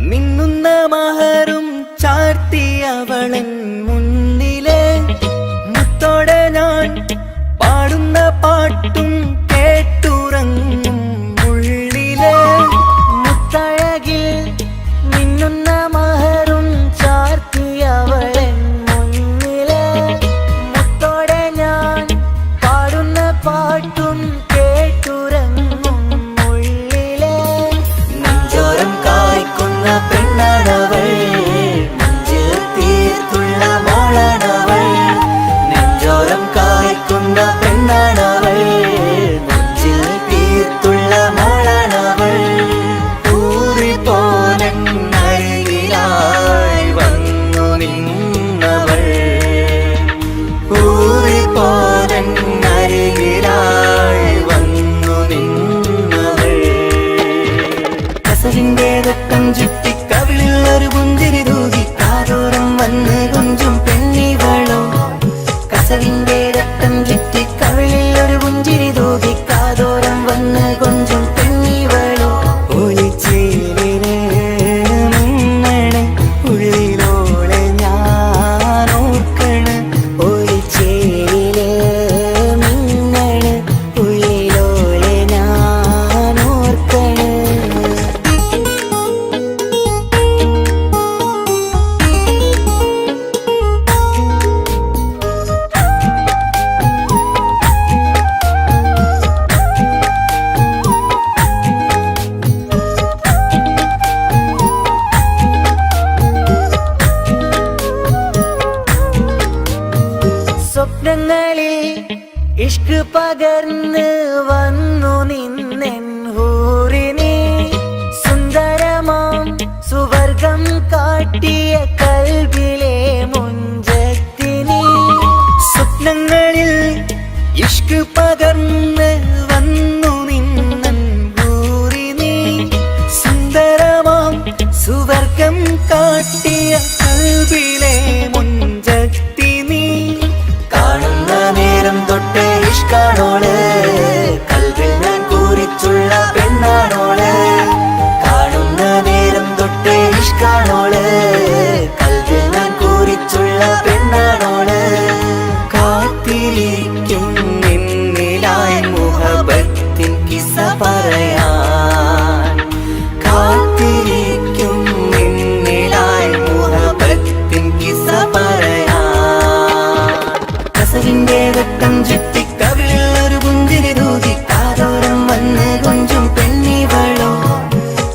മിന്നുന്ന മഹറും ചാർത്തിയവളൻ മുന്നിലെ മുത്തോടെ ഞാൻ പാടുന്ന പാട്ടും കേട്ടുറങ്ങും ഉള്ളിലെ മുത്തഴകിൽ മിന്നുന്ന മഹറും ചാർത്തിയവളൻ മുന്നിലെ മുത്തോടെ ഞാൻ പാടുന്ന പാട്ടും കേട്ടുറങ്ങും ഉള്ളിലെ നെഞ്ചോരം കായ്ക്കുന്ന പെണ്ണാണവൾ നെഞ്ചിൽ തീർത്തുള്ള മോളാണവൾ നെഞ്ചോരം കായ്ക്കുന്ന പെണ്ണാണവൾ നെഞ്ചിൽ തീർത്തുള്ള മോളാണവൾ ഊറി പോലരികിലായി വന്നു നിന്നവൾ ഊറി പോലരികിലായി വന്നു നിന്നവൾ കസവിന്റെ രക്തം ചുറ്റി കവിളിൽ ഒരു പുഞ്ചിരി തൂകി കാതോരം വന്ന് കൊഞ്ചും പെണ്ണിവളോ കസവിന്റെ രക്തം ചുറ്റി കവിളിൽ ഒരു പുഞ്ചിരി തൂകി കാതോരം വന്ന് കൊഞ്ചും പെണ്ണിവളോ ഒലിച്ചേലിന് മിന്നണ് ഉള്ളിലോളെ ഞാനോർക്കണ് ഒലിച്ചേലില് മിന്നണ് ഉള്ളിലോളെ ഞാനോർക്കണ് സ്വപ്നങ്ങളിൽ ഇഷ്ക് പകർന്ന് വന്നു നിന്നെൻ ഹൂറിനെ സുന്ദരമാം സുവർഗം കാട്ടിയ കൽബിലെ മുഞ്ചത്തിനെ സ്വപ്നങ്ങളിൽ ഇഷ്ക് പകർന്ന് വന്നു നിന്നെൻ ഹൂറിനെ സുന്ദരമാം സുവർഗം കാട്ടിയ കൽബിലെ മുഞ്ചത്തിനെ കാണുന്ന നേരം തൊട്ട് ഇഷ്കാണോള് കൽവിൽ ഞാൻ കൂറിച്ചുള്ള പെണ്ണാണോള് കാണുന്ന നേരം തൊട്ട് ഇഷ്കാണോള് കൽവിൽ ഞാൻ കൂറിച്ചുള്ള പെണ്ണാണോള് കാത്തിരിക്കും നിന്നിലായി മുഹബത്തിൻ കിസ്സ പറയാൻ കാത്തിരിക്കും നിന്നിലായി മുഹബത്തിൻ കിസ്സ പറയാൻ കസവിന്റെ രക്തം ചുറ്റി കവിളിൽ ഒരു പുഞ്ചിരി തൂകി കാതോരം വന്ന് കൊഞ്ചും പെണ്ണിവളോ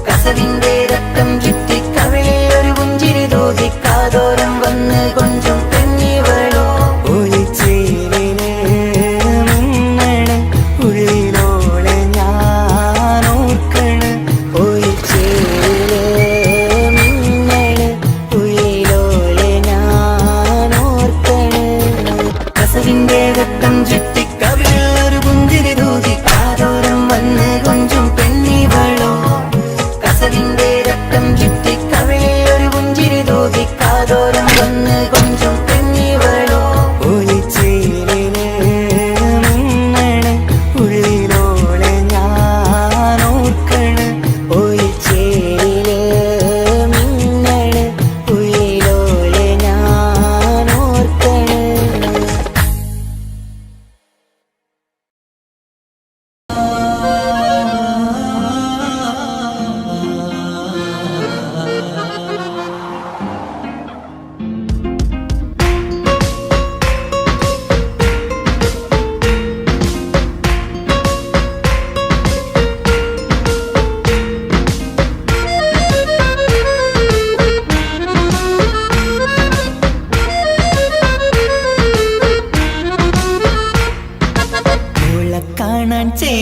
കസവിന്റെ രക്തം ചുറ്റി കവിളിൽ ഒരു പുഞ്ചിരി തൂകി കാതോരം വന്ന് കൊഞ്ചും പെണ്ണിവളോ ഒലിച്ചേലിന് മിന്നണ് ഉള്ളിലോളെ ഞാനോർക്കണ് ഒലിച്ചേലില് മിന്നണ് ഉള്ളിലോളെ ഞാനോർക്കണ്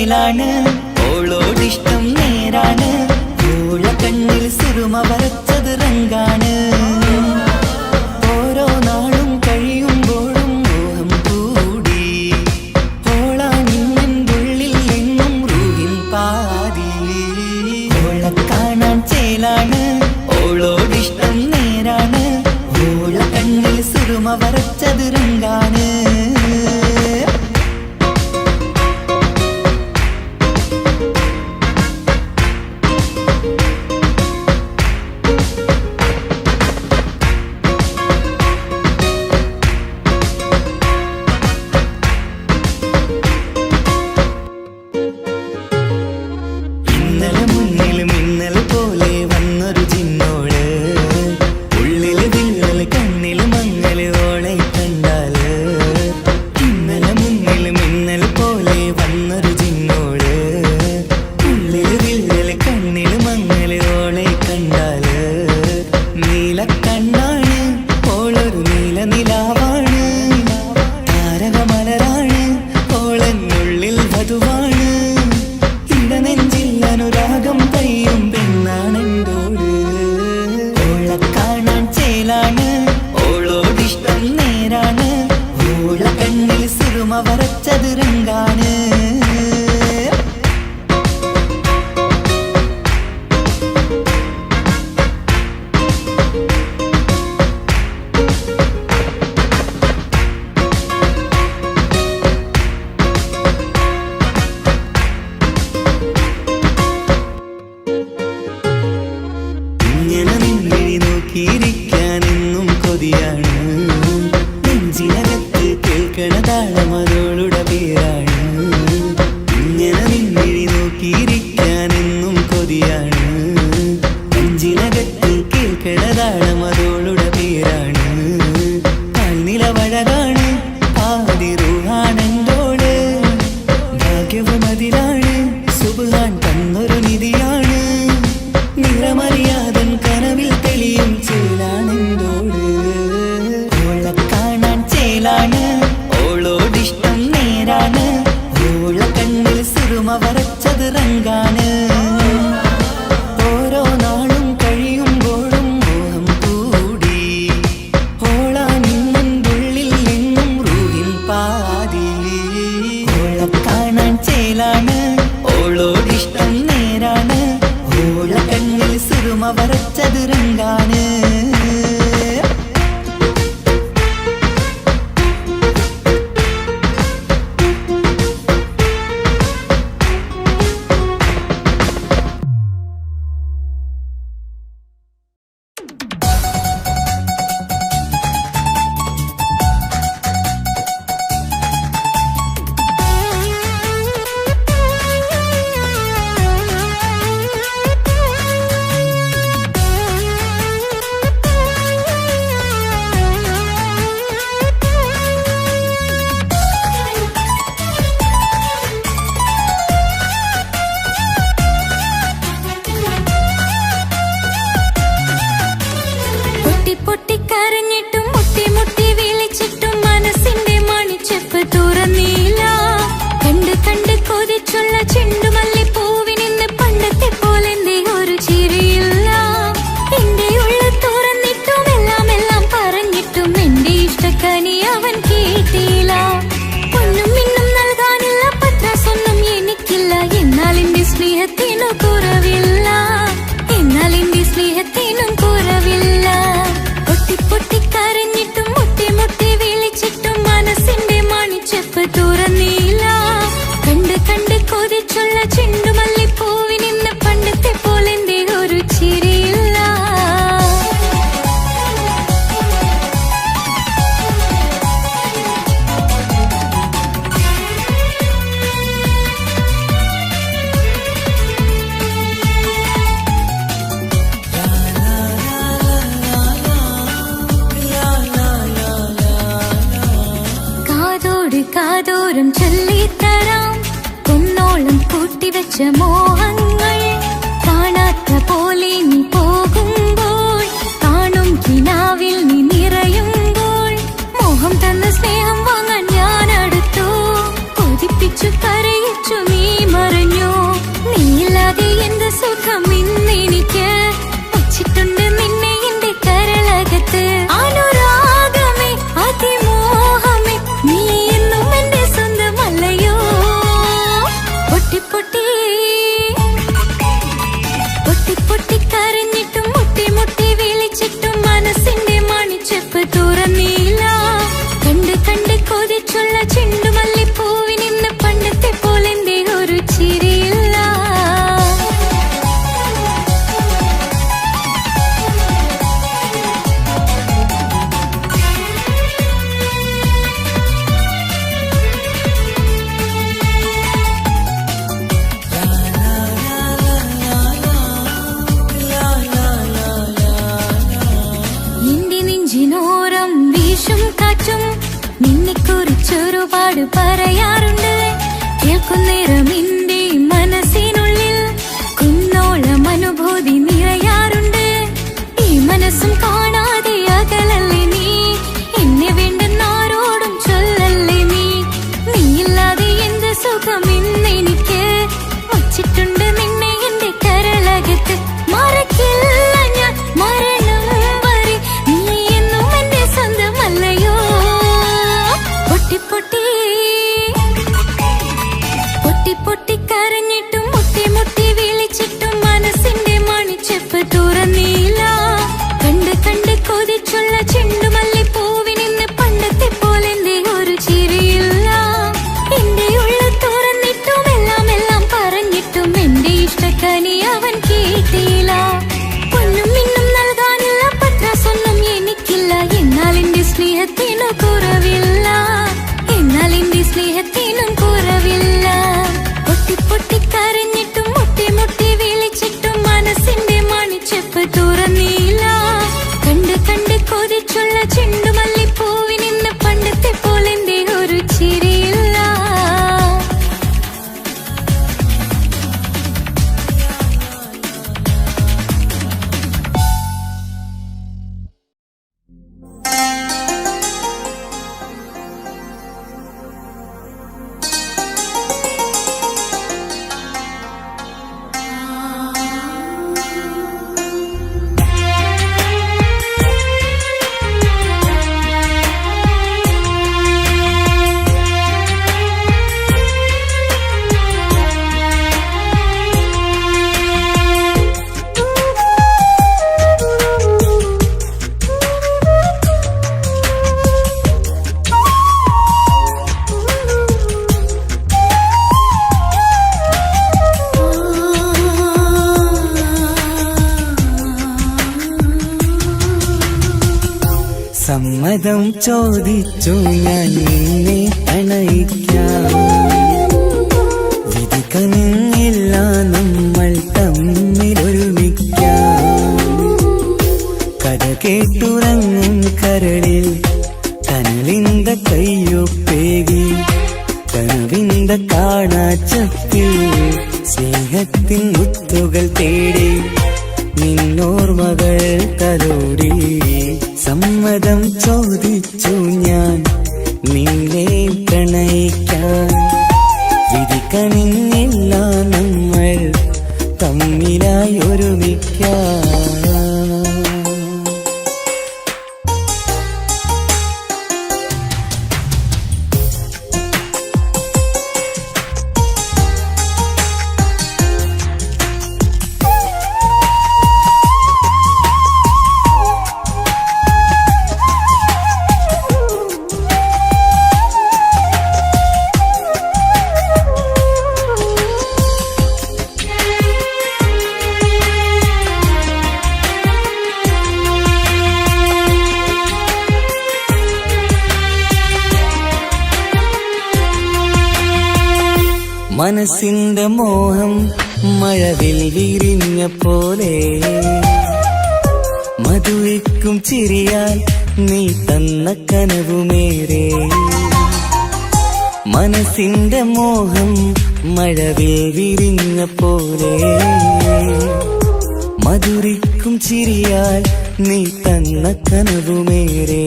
ചേലാണ് ഓളോടിഷ്ടം നേരാണ് ഓള കണ്ണിൽ സുറുമ വരച്ചത് റങ്കാണ് ഓരോ നാളും കഴിയുമ്പോഴും മോഹം കൂടി ഓളാനിന്നുള്ളിൽ എന്നും റൂഹിൻ പാതി ഓള കാണാൻ ചേലാണ് ഓളോടിഷ്ടം നേരാണ് ഓള കണ്ണിൽ സുറുമ വരച്ചത് റങ്കാണ് വരച്ചത് രംഗാണ് ഇങ്ങനെ നിന്നിഴി നോക്കിയിരിക്കാനെന്നും കൊതിയാണ് നെഞ്ചിനകത്ത് കേൾക്കണ താളമതോളുടെ പേരാണ് ഇങ്ങനെ നിന്നിഴി നോക്കിയിരിക്കാനെന്നും കൊതിയാണ് നെഞ്ചിനകത്ത് കേൾക്കണ താളമതോളുടെ പേരാണ് കാൽനിലവഴകാണ് ആദിറുഹാണെന്തോട് ഭാഗ്യവും അതിലാണ് സുബ്ഹാൻ തന്നൊരു നിധിയാണ് നിറമറിയാതൻ കനവിൽ തെളിയും ചേലാണെന്തോട് ഓള കാണാൻ ചേലാണ് ഓളോടിഷ്ടം നേരാണ് ഓള കണ്ണിൽ സുറുമ വരച്ചത് റങ്കാണ് ഓരോ നാളും കഴിയുമ്പോഴും മോഹം കൂടി ഓളാനിന്നുള്ളിൽ എന്നും റൂഹിൻ പാതി ഓള കാണാൻ ചേലാണ് ഓളോടിഷ്ടം നേരാണ് ഓള കണ്ണിൽ സുറുമ വരച്ചത് രംഗാണ് കാതോരം ചൊല്ലിത്തരാം കുന്നോളം കൂട്ടിവെച്ച മോഹങ്ങൾ കാണാത്ത പോലെ നീ പോകുമ്പോൾ കാണും കിനാവിൽ നീ നിറയുമ്പോൾ മോഹം തന്ന സ്നേഹം വാങ്ങാൻ ഞാൻ അടുത്തു കൊതിപ്പിച്ചു കരയിച്ചു നീ നീയില്ലാതെ എന്ത് സുഖം ഇന്നെനിക്ക് വച്ചിട്ടുണ്ട് നിന്നെ എന്റെ കരളകത്ത് അനുരാഗമേ അതിമോഹമേ നീ എന്നും എന്റെ സ്വന്തമല്ലയോ പൊട്ടി പൊട്ടി പൊട്ടി പൊട്ടി കരഞ്ഞിട്ടും മുട്ടി മുട്ടി വിളിച്ചിട്ടും മനസ്സിന്റെ മണിച്ചെപ്പ് തുറന്നില്ല കണ്ട് കണ്ട് കൊതിച്ചുള്ള ചെണ്ടുമല്ലിപ്പൂവിനിന്ന് പണ്ടത്തെ പോലെന്തേ ഒരു ചിരിയില്ല എന്റെ നെഞ്ചിനോരം വീശും കാറ്റും നിന്നെക്കുറിച്ചൊരുപാട് പറയാറുണ്ട് കേൾക്കുന്നേരം എന്റെ മനസ്സിനുള്ളിൽ കുന്നോളം അനുഭൂതി നിറയാറുണ്ട് ഈ മനസ്സും കാണാതെ അകലല്ലേ നീ എന്നെ വേണ്ടെന്നാരോടും ചൊല്ലല്ലേ നീയില്ലാതെ എന്ത് സുഖം ഇന്നെനിക്ക് വച്ചിട്ടുണ്ട് നിന്നെ എന്റെ കരളകത്ത് മറക്കില്ല ഞാൻ മരണം വരെ നീ എന്നും എന്റെ സ്വന്തമല്ലയോ പൊട്ടി പൊട്ടി പൊട്ടി പൊട്ടി കരഞ്ഞിട്ടും മുട്ടി മുട്ടി വിളിച്ചിട്ടും മനസ്സിന്റെ മണിച്ചെപ്പ് തുറന്നില്ല കണ്ട് കണ്ട് കൊതിച്ചുള്ള ചെണ്ടുമല്ലിപ്പൂവിനിന്ന് പണ്ടത്തെ പോലെന്തേ ഒരു ചിരിയില്ല എന്റെ ഉള്ളിൽ തുറന്നിട്ടും എല്ലാം എല്ലാം പറഞ്ഞിട്ടും എന്റെ ഇഷ്ടക്കനി അവൻ കേട്ടില്ല പൊന്നും മിന്നും നൽകാനുള്ള പത്രാസൊന്നും എനിക്കില്ല എന്നാൽ എന്റെ സ്നേഹത്തിനു കുറവില്ല എന്നാൽ എന്റെ സ്നേഹത്തിനും കുറവില്ല പൊട്ടി പൊട്ടി കരഞ്ഞിട്ടും മുട്ടി മുട്ടി വിളിച്ചിട്ടും മനസ്സിന്റെ മണിച്ചെപ്പ് തുറന്നില്ല കണ്ട് കണ്ട് കൊതിച്ചുള്ള ചെണ്ടുമല്ലിപ്പൂവിനിന്ന് പണ്ടത്തെ പോലെന്തേ ഒരു ചിരിയില്ല സമ്മതം ചോദിച്ചു ഞാൻ നിന്നെ പ്രണയിക്കാം വിധിക്കനില്ല നമ്മൾ തമ്മിലൊരുമിക്കാം കഥ കേട്ടുറങ്ങും കരളിൽ കനലിന്ത കയ്യൊപ്പേകി കനവിന്ത കാണാച്ചപ്പിൽ സ്നേഹത്തിൻ മുത്തുകൾ തേടി നിന്നോർമകൾ തലോടി സമ്മതം ചോദിച്ചു ഞാൻ നിന്നെ പ്രണയിക്കാൻ വിധിക്കണില്ല നമ്മൾ തമ്മിലായി ഒരുമിക്കാം മനസ്സിന്റെ മോഹം മഴവിൽ വിരിഞ്ഞ പോലെ മധുരിക്കും ചിരിയാൽ നീ തന്ന കനവുമേറെ മനസ്സിന്റെ മോഹം മഴവിൽ വിരിഞ്ഞ പോലെ മധുരിക്കും ചിരിയാൽ നീ തന്ന കനവുമേറെ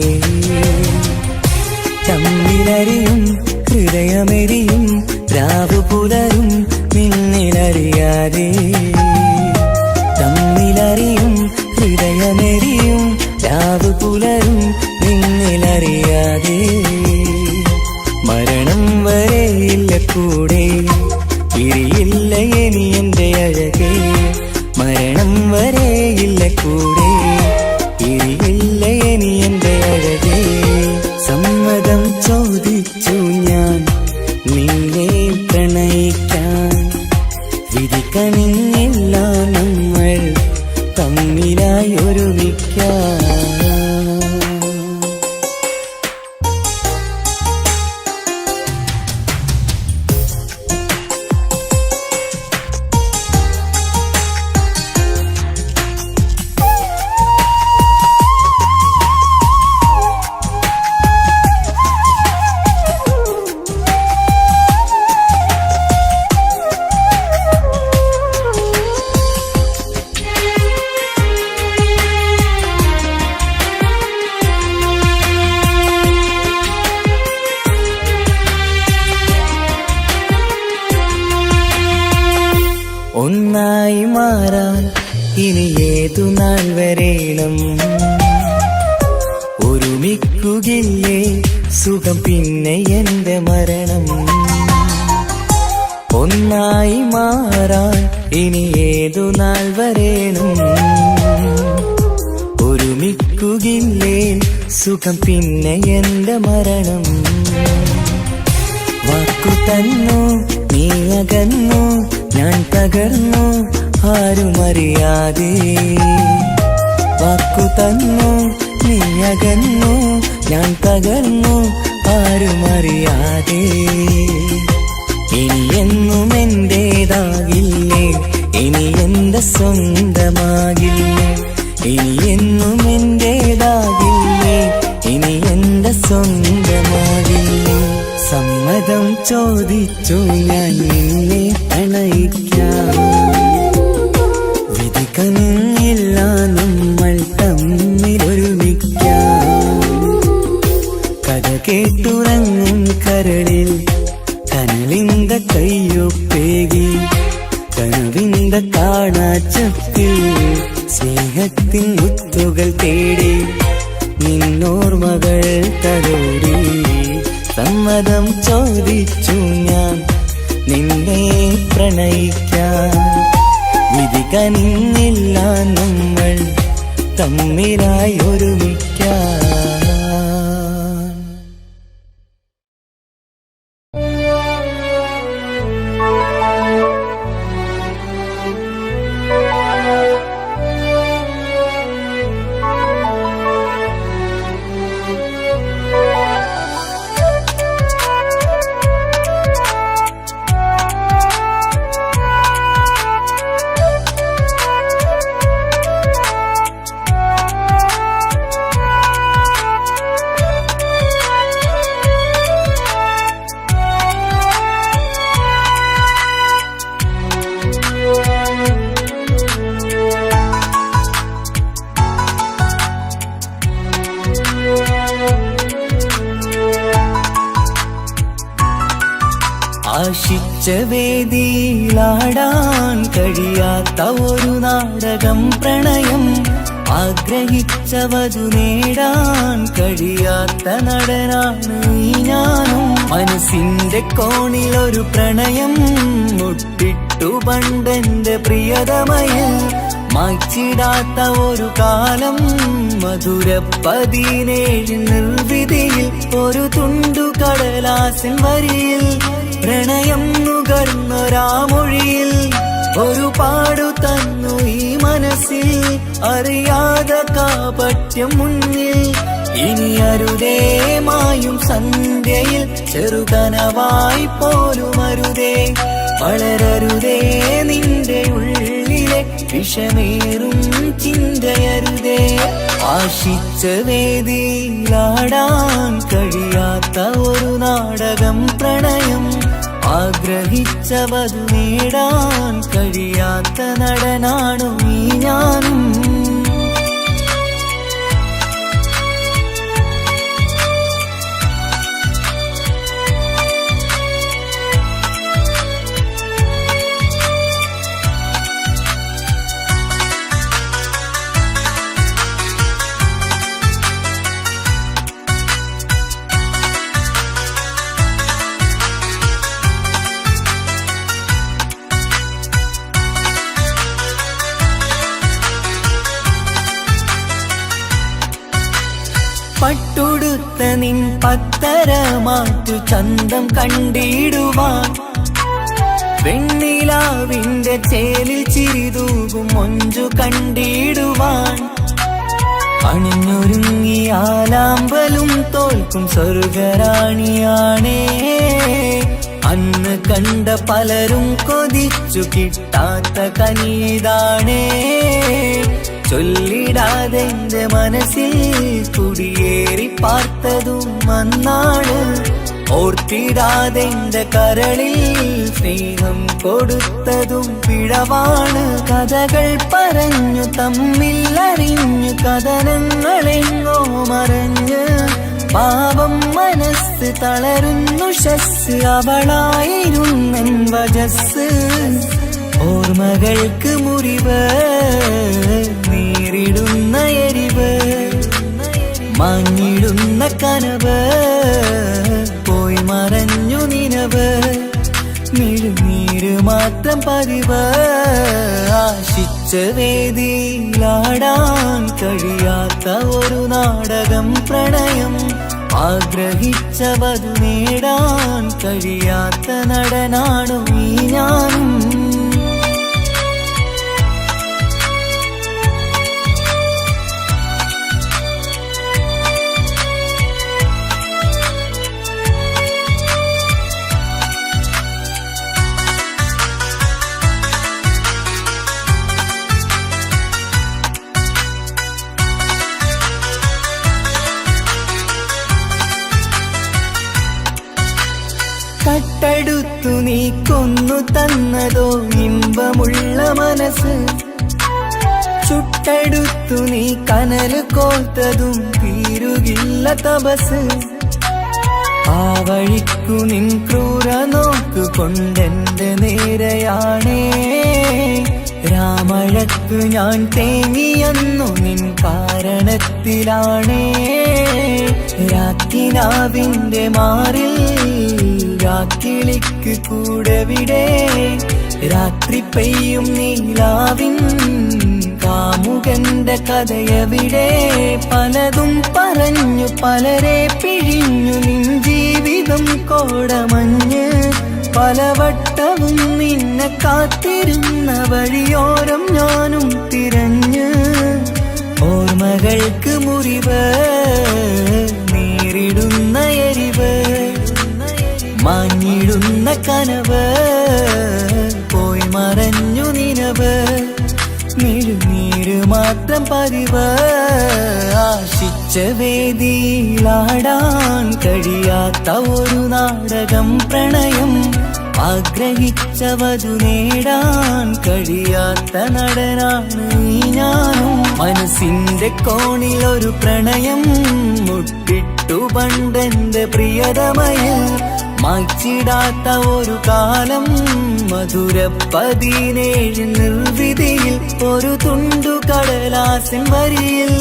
തമ്മിലറിയും ഹൃദയമെരിയും രാവു പുലരും നിന്നിലറിയാതെ തമ്മിലറിയും ഹൃദയമെരിയും രാവ് പുലരും നിന്നിലറിയാതെ മരണം വരെയില്ല കൂടെ പിരിയില്ല ഇനി എന്റെ അഴകേ മരണം വരെയില്ല കൂടെ പിരിയില്ല ഇനി എന്റെ അഴകേ സമ്മതം ചോദിച്ചു ഞാൻ നിന്നെ പ്രണയിക്കാൻ വിധി കനിഞ്ഞില്ല നമ്മൾ തമ്മിലായി ഒരുമിക്കാൻ ഒന്നായി മാറാൻ ഇനി ഏതു നാൾ വരേണം ഒരുമിക്കുകയില്ലേ സുഖം പിന്നെ എന്റെ മരണം ഒന്നായി മാറാൻ ഇനി ഏതു നാൾ വരേണം ഒരുമിക്കുകയില്ലേ സുഖം പിന്നെ എന്റെ മരണം വാക്കു തന്നു നീ അകന്നു ഞാൻ തകർന്നു ആരുമറിയാതെ വാക്കു തന്നു നീ അകന്നു ഞാൻ തകർന്നു ആരുമറിയാതെ ഇനി എന്നും എന്റേതാകില്ലേ ഇനി എന്റെ സ്വന്തമാകില്ലേ ഇനി എന്നും എന്റേതാകില്ലേ ഇനി എന്റെ സ്വന്തമാകില്ലേ സമ്മതം ചോദിച്ചു ഞാൻ നിന്നെ പ്രണയിക്കാം വിധി കനിഞ്ഞില്ല നമ്മൾ തമ്മിലൊരുമിക്കാം കഥ കേട്ടുറങ്ങും കരളിൽ കനലിന്ത കയ്യൊപ്പേകി കനവിന്ത കാണാച്ചത്തിൽ സ്നേഹത്തിൻ മുത്തുകൾ തേടി നിന്നോർമകൾ തലോടി സമ്മതം ചോദിച്ചു ഞാൻ നിന്നെ പ്രണയിക്കാൻ വിധി കനിഞ്ഞില്ല നമ്മൾ തമ്മിലായി ഒരുമിക്കാൻ ആശിച്ച വേദിയിലാടാൻ കഴിയാത്ത ഒരു നാടകം പ്രണയം ആഗ്രഹിച്ചവതു നേടാൻ കഴിയാത്ത നടനാണ് ഈ ഞാനും മനസ്സിന്റെ കോണിലൊരു പ്രണയം മുട്ടിട്ടു പണ്ടെന്റെ പ്രിയതമയിൽ മായ്ച്ചിടാത്ത ഒരു കാലം മധുര 17 നിർവിധിയിൽ ഒരു തുണ്ടു കടലാസിൻ വരിയിൽ പ്രണയം നുകർന്നൊരാമൊഴിയിൽ ഒരു പാടു തന്നു ഈ മനസ്സിൽ അറിയാതെ കാപട്യം മുന്നിൽ ഇനി അരുതേ മായും സന്ധ്യയിൽ ചെറുകനവായി പോലും അരുതേ വളരരുതേ നിന്റെ ഉള്ളിലെ വിഷമേറും ചിന്തയരുതേ ആശിച്ച വേദിയിലാടാൻ കഴിയാത്ത ഒരു നാടകം പ്രണയം ആഗ്രഹിച്ചവതു നേടാൻ കഴിയാത്ത നടനാണു ഈ ഞാനും തൊടുത്ത നിൻ പത്തരമാറ്റു ചന്തം കണ്ടിടുവാൻ വെണ്ണിലാവിന്റെ ചേലിൽ ചിരിതൂകും മൊഞ്ചു കണ്ടിടുവാൻ അണിഞ്ഞൊരുങ്ങിയാലാമ്പലും തോൽക്കും സ്വർഗറാണിയാണേ അന്ന് കണ്ട പലരും കൊതിച്ചു കിട്ടാത്ത കനീതാണേ ചൊല്ലിടാതെ എന്റെ മനസ്സിൽ കുടിയേറി പാർത്തതും അന്നാണ് ഓർത്തിടാതെ എന്റെ കരളിൽ സ്നേഹം കൊടുത്തതും പിഴവാണ് കഥകൾ പറഞ്ഞു തമ്മിൽ അറിഞ്ഞു കഥനങ്ങളെങ്ങോ മറഞ്ഞ് പാപം മനസ്സ് തളരുന്നു ഷസ് അവളായിരുന്നൻ വജസ് ഓർമ്മകൾക്ക് മുറിവ് നേരിടുന്ന എരിവ് മാഞ്ഞിടുന്ന കനവ് പോയി മറഞ്ഞു നിനവ് മിഴുനീര് മാത്രം പതിവ് ആശിച്ച വേദിയിലാടാൻ കഴിയാത്ത ഒരു നാടകം പ്രണയം ആഗ്രഹിച്ചവതു നേടാൻ കഴിയാത്ത നടനാണു ഈ ഞാനും കട്ടെടുത്തു നീ കൊന്നു തന്നതോ ഇമ്പമുള്ള മനസ്സ് ചുട്ടെടുത്തു നീ കനല് കോർത്തതും തീരുകില്ല തപസ് ആ വഴിക്കു നിൻ ക്രൂര നോക്കു കൊണ്ടെന്റെ നേരെയാണേ രാമഴക്കു ഞാൻ തേങ്ങിയെന്നു നിൻ കാരണത്തിലാണേ രാക്കിനാവിന്റെ മാറിൽ രാക്കിളിക്ക് കൂടെവിടെ രാത്രി പെയ്യും നീലാവിൻ കാമുകന്റെ കഥയവിടെ പലതും പറഞ്ഞു പലരെ പിഴിഞ്ഞു നിൻ ജീവിതം കോടമഞ്ഞ് പലവട്ടവും നിന്നെ കാത്തിരുന്ന വഴിയോരം ഞാനും തിരഞ്ഞ് ഓർമ്മകൾക്ക് മുറിവ് നേരിടുന്ന എരിവ് മാഞ്ഞിടുന്ന കനവ് പോയി മറഞ്ഞു നിനവ് മിഴുനീര് മാത്രം പതിവ് ആശിച്ച വേദിയിലാടാൻ കഴിയാത്ത ഒരു നാടകം പ്രണയം ആഗ്രഹിച്ചവതു നേടാൻ കഴിയാത്ത നടനാണ് ഈ ഞാനും മനസ്സിന്റെ കോണിൽ ഒരു പ്രണയം മുട്ടിട്ടു പണ്ടെന്റെ പ്രിയതമയിൽ മായ്ച്ചിടാത്ത ഒരു കാലം മധുര 17 നിർവിധിയിൽ ഒരു തുണ്ടു കടലാസിൻ വരിയിൽ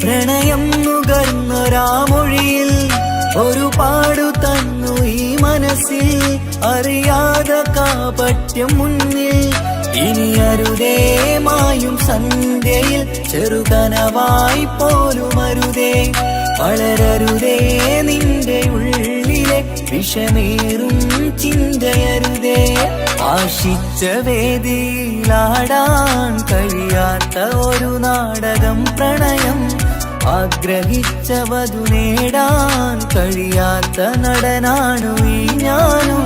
പ്രണയം നുകർന്നൊരാമൊഴിയിൽ ഒരു പാടു തന്നു ഈ മനസ്സിൽ അറിയാതെ കാപട്യം മുന്നിൽ ഇനി അരുതേ മായും സന്ധ്യയിൽ ചെറുകനവായി പോലും അരുതേ വളരരുതേ നിന്റെ ഉള്ളിലെ വിഷമേറും ചിന്തയരുതേ ആശിച്ച വേദിയിലാടാൻ കഴിയാത്ത ഒരു നാടകം പ്രണയം ആഗ്രഹിച്ചവതു നേടാൻ കഴിയാത്ത നടനാണു ഈ ഞാനും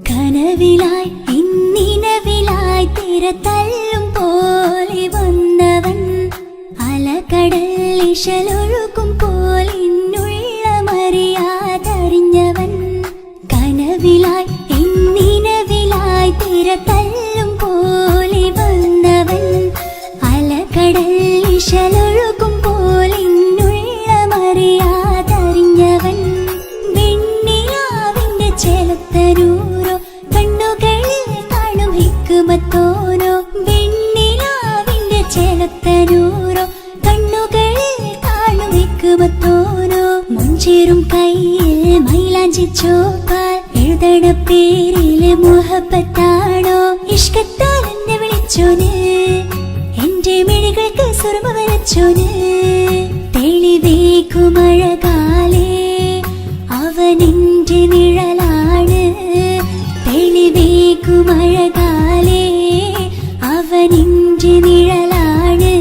കനവിലായി ഇന്നിനവിലായി തിരതല്ലും പോലെ വന്നവൻ അലകടൽ ഇശലൊഴുകും പോലെ മറിയാതറിഞ്ഞവൻ കനവിലായി ഇന്നിനവിലായി തിരതല്ലും പോലെ വന്നവൻ അലകടൽ ഇശലൊഴുകും പോലെ മറിയാതറിഞ്ഞവൻ കയ്യിൽ മൈലാഞ്ചി ചോപ്പാൽ എഴുതണ പേരില് മുഹബത്താണോ ഇഷ്കത്താൽ എന്നെ വിളിച്ചോന് എന്റെ മിഴികൾക്ക് സുറുമ വരച്ചോന് തെളിവേക്കുമഴകാലേ അവനെന്റെ നിഴലാണ് തെളിവേക്കുമഴകാലേ അവനെന്റെ നിഴലാണ്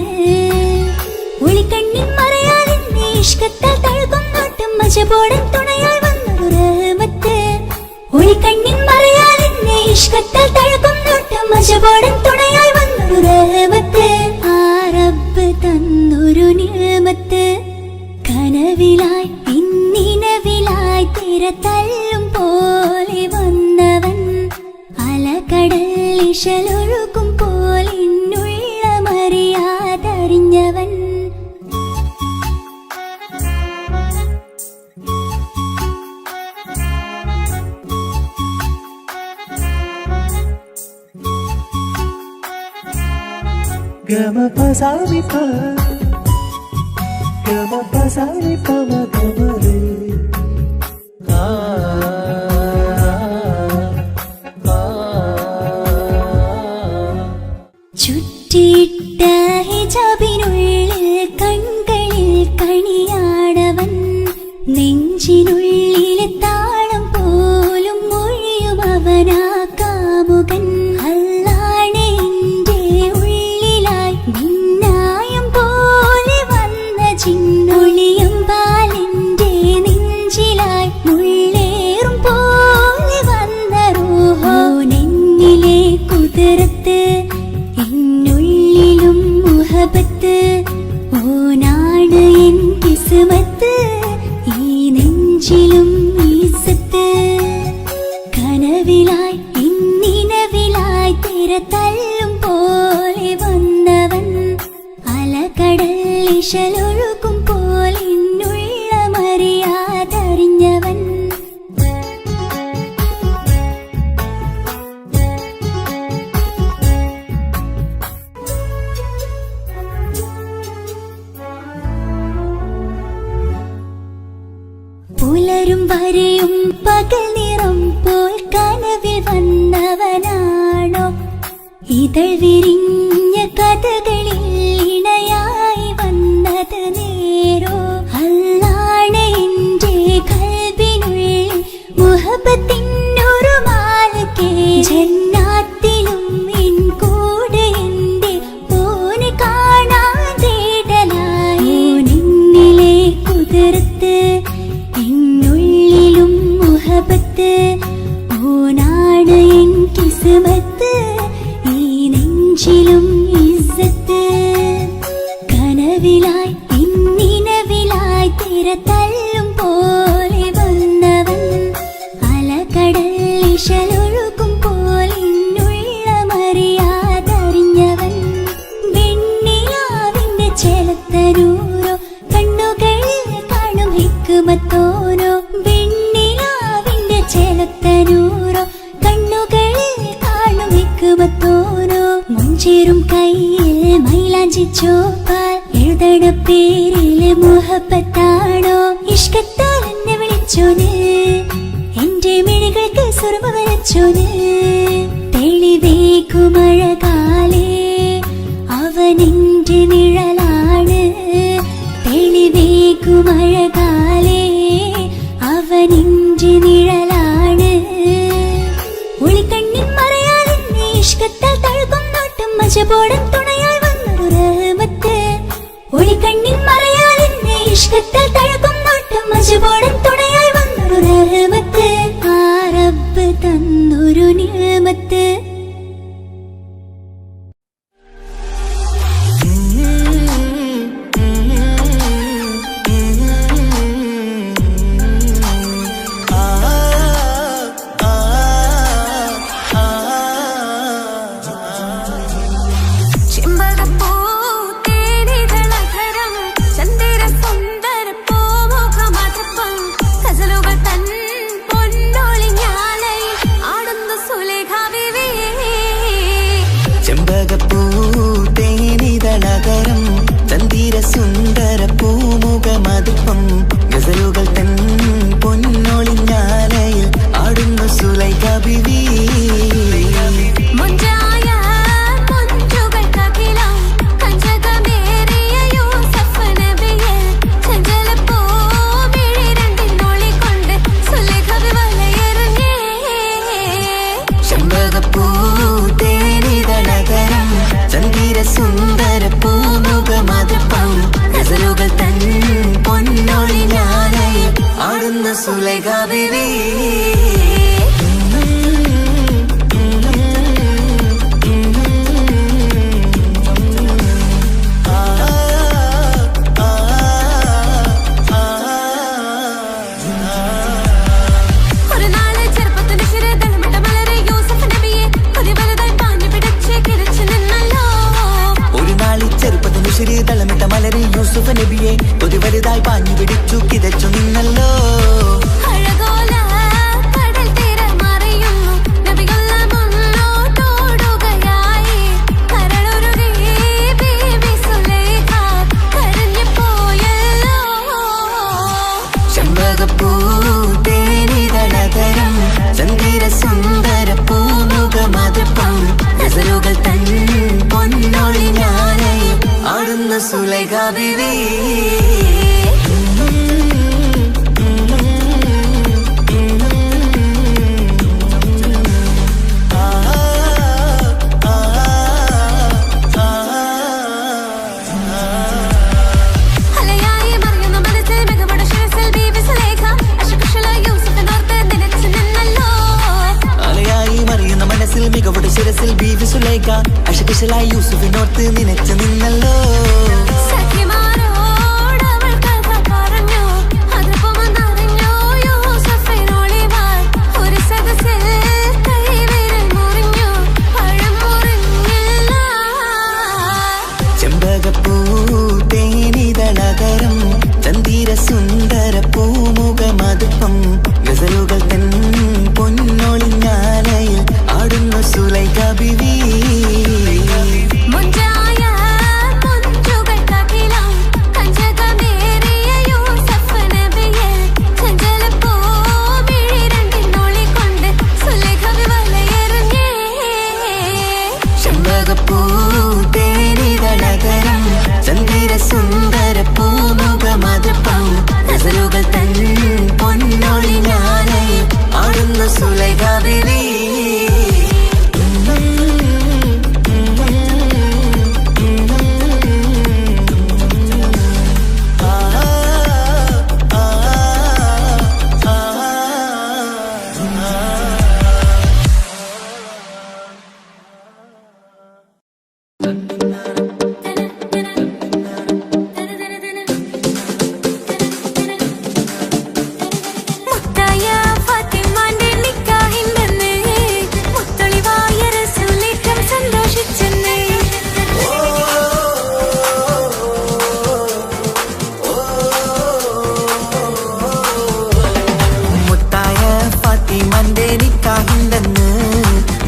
ഒളിക്കണ്ണിൻ മറയാലെന്നെ ഇഷ്കത്താൽ തഴുകും നോട്ടം മജബോടൻ തുണയായി വന്നൊരു റഹ്മത്ത് ഒളിക്കണ്ണിൻ മറയാലെന്നെ ഇഷ്കത്താൽ തഴുകും നോട്ടം മജബോടൻ തുണയായി വന്നൊരു റഹ്മത്ത് ആ റബ്ബ് തന്നൊരു നിഅമത്ത് കനവിലായി ഇന്നിനവിലായി തിര തല്ലും പോലെ വന്നവൻ അലകടൽ ഇശലൊഴുകും പോലെ മറിയാതറിഞ്ഞവൻ ചുറ്റിയിട്ട ഹിജാബിനുള്ളിൽ കൺകളിൽ കണിയാടവൻ നെഞ്ചിനുള്ളിലെ താളം പോലും മൊഴിയും അവനാ കാമുകൻ അല്ലാണെ എന്റെ ഉള്ളിലായി മിന്നായം പോലെ വന്ന ചിന്നൊളിയും പാലിന്റെ നെഞ്ചിലായി മുള്ളേറും പോലെ വന്ന റൂഹോ നെന്നിലെ കുതിരത്ത് എന്നുള്ളിലും മുഹബത്ത് ഓനാണ് എൻ കിസ്മത്ത് ഈ നെഞ്ചിലും ഈസത്ത് കനവിലായി ഇന്നിനവിലായി തിര തല്ലും പോലെ വന്നവൻ അലകടൽ ഇശലൊഴുകും പോലെ എന്നുള്ള മറിയാതറിഞ്ഞവൻ പുലരും വരെയും പകൽ നിറം പോൽ കനവിൽ വന്നവനാണോ ഇതൾ വിരിഞ്ഞ കഥകളിൽ ഇണയായി വന്നത് നേരോ അല്ലാണെ എന്റെ കൽബിനുള്ളിൽ മുഹബത്തിനൊരു മാലക്കേ ജന്നാത്തിലും എൻ കൂടെ എന്റെ ഓനെ കാണാൻ തേടലായി നിന്നിലെ കുതിരത്ത് എന്നുള്ളിലും മുഹബത്ത് ഓനാണ് എൻ കിസ്മത്ത് ഈ നെഞ്ചിലും ഇസ്സത്ത് കനവിലായി ഇന്നിനവിലായി തിര തല്ലും പോലെ വന്നവൻ അലകടൽ ഇശലൊഴുകും പോലെ എന്നുള്ള മറിയാതറിഞ്ഞവൻ വെണ്ണിലാവിന്റെ ചെലത്തനൂരോ കണ്ണുകളിൽ കാണും ഹിക്മത്തോനോ വെണ്ണിലാവിന്റെ ചെലത്തനൂരോ കണ്ണുകളിൽ കാണും ഹിക്മത്തോനോ മുഞ്ചേറും കയ്യിൽ മൈലാഞ്ചി ചോപ്പാൽ എഴുതണ പേരില് മുഹബത്താണോ ഇഷ്കത്താൽ എന്നെ വിളിച്ചോന് എന്റെ മിഴികൾക്ക് സുറുമ വരച്ചോന് തെളിവേക്കുമഴകാലേ അവനെന്റെ നിഴലാണ് തെളിവേക്കുമഴകാലേ അവനെന്റെ നിഴലാണ് ഒളിക്കണ്ണിൻ മറയാലെന്നെ ഇഷ്കത്താൽ തഴുകും നോട്ടം മജബോടൻ തുണയായി വന്നൊരു റഹ്മത്ത് ഒളിക്കണ്ണിൻ മറയാലെന്നെ ഇഷ്കത്താൽ തഴുകും നോട്ടം മജബോടൻ തുണയായി വന്നൊരു റഹ്മത്ത് ആ റബ്ബ് തന്നൊരു നിഅമത്ത് ചന്ദ്ര സുന്ദര പൂമുഖ മധുപ്പം സുലൈഖ ബീവി തളമിട്ട മലരെ യൂസുഫ് നബിയെ ഒരു വലുതായി പാഞ്ഞു പിടിച്ചു കിതച്ചു നിന്നല്ലോ ചെമ്പകപ്പൂ തേനിതളതരം ചന്ദിര സുന്ദര പൂമുഖമതപ്പം ഗസലുകൾ തൻ പൊന്നൊളി ഞാനേ ആടുന്ന സുലൈഖ ബീവി മികവുടെ ശിരസിൽ ബീവി സുലൈഖ അശകുശലായി യൂസുഫിനോർത്ത് നിനച്ചു നിന്നല്ലോ ചെമ്പകപ്പൂ തേനിതളതരം ചന്ദിര സുന്ദര പൂമുഖമതുപ്പം ഗസലുകൾ തൻ പൊന്നൊളിഞ്ഞാലയിൽ ആടുന്നു സുലൈഖ ബീവി ചെമ്പകപ്പൂ തേനിതളതരം ചന്ദിര സുന്ദര പൂമുഖമതുപ്പം ഗസലുകൾ തൻ പൊന്നൊളിഞ്ഞാലയിൽ ആടുന്നു സുലൈഖ ബീവി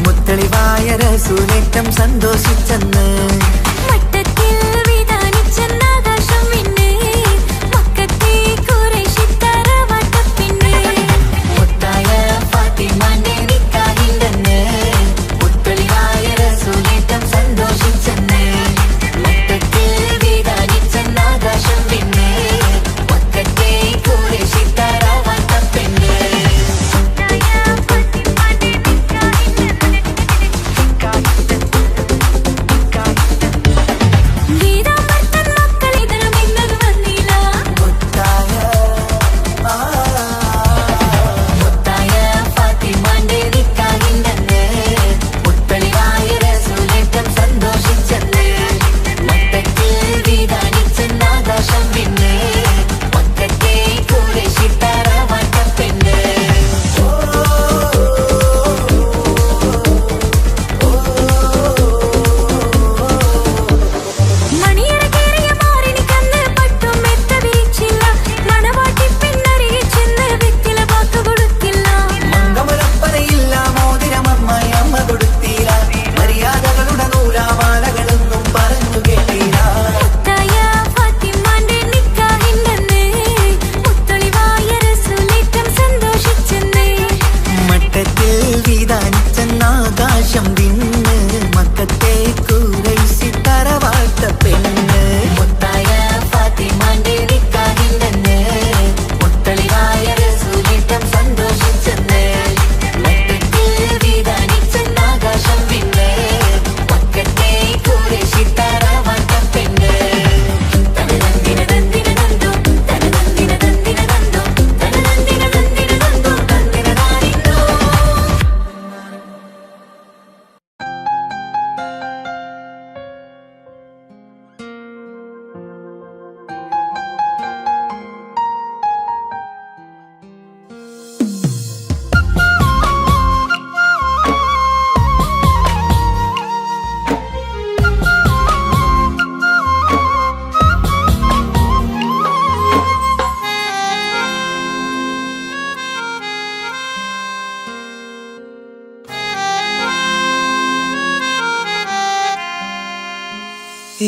മുത്തളിവായ റസൂലേറ്റം സന്തോഷിച്ചെന്ന്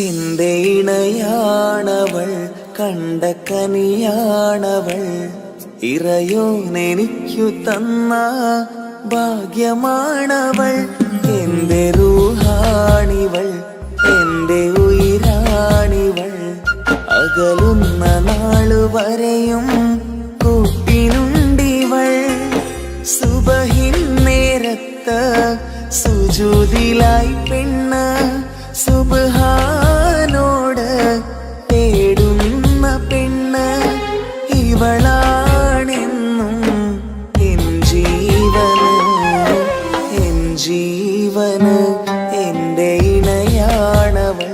എന്റെ ഇണയാണവൾ, കണ്ട കനിയാണവൾ, ഇറയോനെനിക്കു തന്ന ഭാഗ്യമാണവൾ. എന്റെ റൂഹാണിവൾ, എന്റെ ഉയിരാണിവൾ, അകലുന്ന നാളുവരെയും കൂട്ടിനുണ്ടിവൾ. സുബഹിൻ നേരത്ത് സുജൂദിലായി പെണ്ണ് സുബ്ഹാനോട് തേടുന്ന പെണ്ണ്, ഇവളാണെന്നും എൻ ജീവന്, എൻ ജീവന്. എന്റെ ഇണയാണവൾ,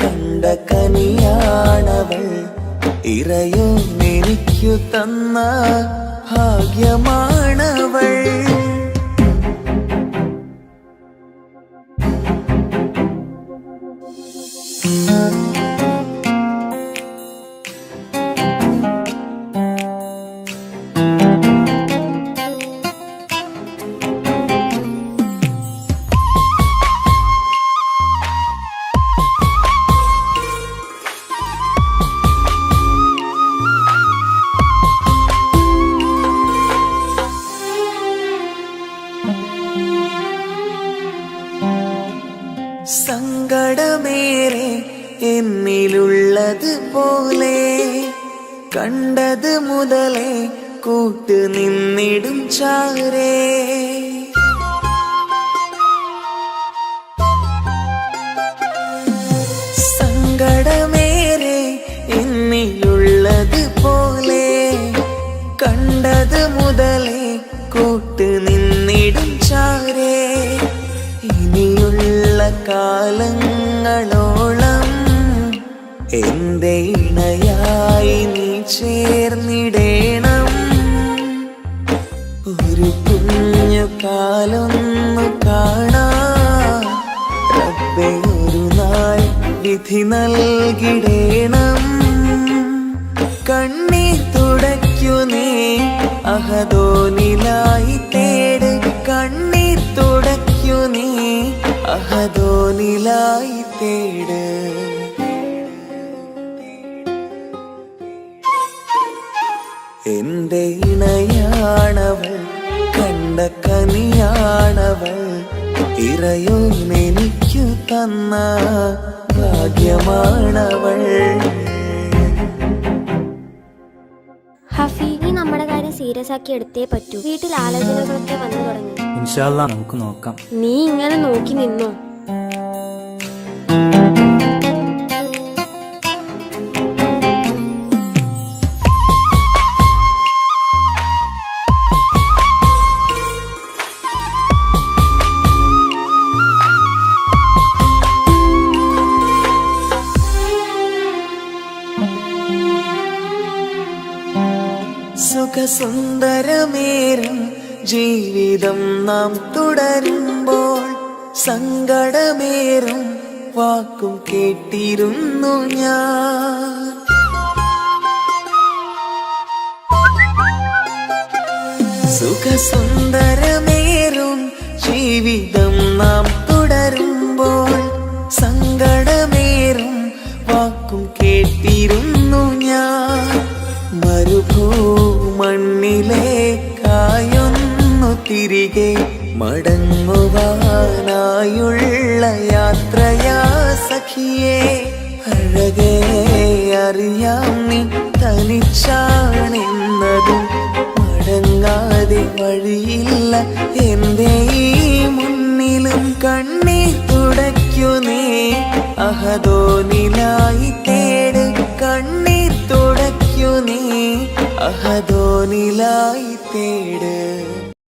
കണ്ട കനിയാണവൾ, ഇറയോനെനിക്കു തന്ന ഭാഗ്യമാണവൾ. സങ്കടമേറെ എന്നിലുള്ളത് പോലെ കണ്ടത് മുതലേ കൂട്ട് നിന്നിടും ചാരേ. സങ്കടമേറെ എന്നിലുള്ളത് പോലെ കണ്ടത് മുതലേ കൂട്ട് നിന്നിടും ചാരേ. ഇനിയുള്ള കാലങ്ങളോളം എന്റെ ഇണയായി നീ ചേർന്നിടേണം. ഒരു കുഞ്ഞു കാലൊന്നു കാണാൻ റബ്ബേ ഒരു നാൾ വിധി നൽകിടേണം. കണ്ണീർ തുടയ്ക്കു നീ അഹദോനിലായി തേട്, കണ്ണീർ തുടയ്ക്കു നീ അഹദോനിലായി തേട്. എന്റെ ഇണയാണവൾ, കണ്ട കനിയാണവൾ, ഇറയോനെനിക്കു തന്ന ഭാഗ്യമാണവൾ. ഹഫി, നീ നമ്മുടെ കാര്യം സീരിയസ് ആക്കി എടുത്തേ പറ്റൂ. വീട്ടിൽ ആലോചനകളൊക്കെ വന്നു തുടങ്ങി. ഇൻഷാ അല്ലാ നമുക്ക് നോക്കാം. നീ ഇങ്ങനെ നോക്കി നിന്നോ? സുഖസുന്ദരമേറും ജീവിതം നാം തുടരുമ്പോൾ സങ്കടമേറും വാക്കും കേട്ടിരുന്നു ഞാൻ. സുഖസുന്ദരമേറും ജീവിതം നാം തുടരുമ്പോൾ സങ്കടമേറും വാക്കും കേട്ടിരുന്നു ഞാൻ. മരുഭൂമണ്ണിലേക്കായൊന്നു തിരികെ മടങ്ങുവാനായുള്ള യാത്രയാ സഖിയേ. അഴകേ അറിയാം നീ തനിച്ചാണെന്നതും മടങ്ങാതെ വഴിയില്ല എന്റെ ഈ മുന്നിലും. കണ്ണീർ തുടയ്ക്കു നീ അഹദോനിലായി തേട്, കണ്ണീർ തുടയ്ക്കു നീ അഹദോനിലായി തേട്.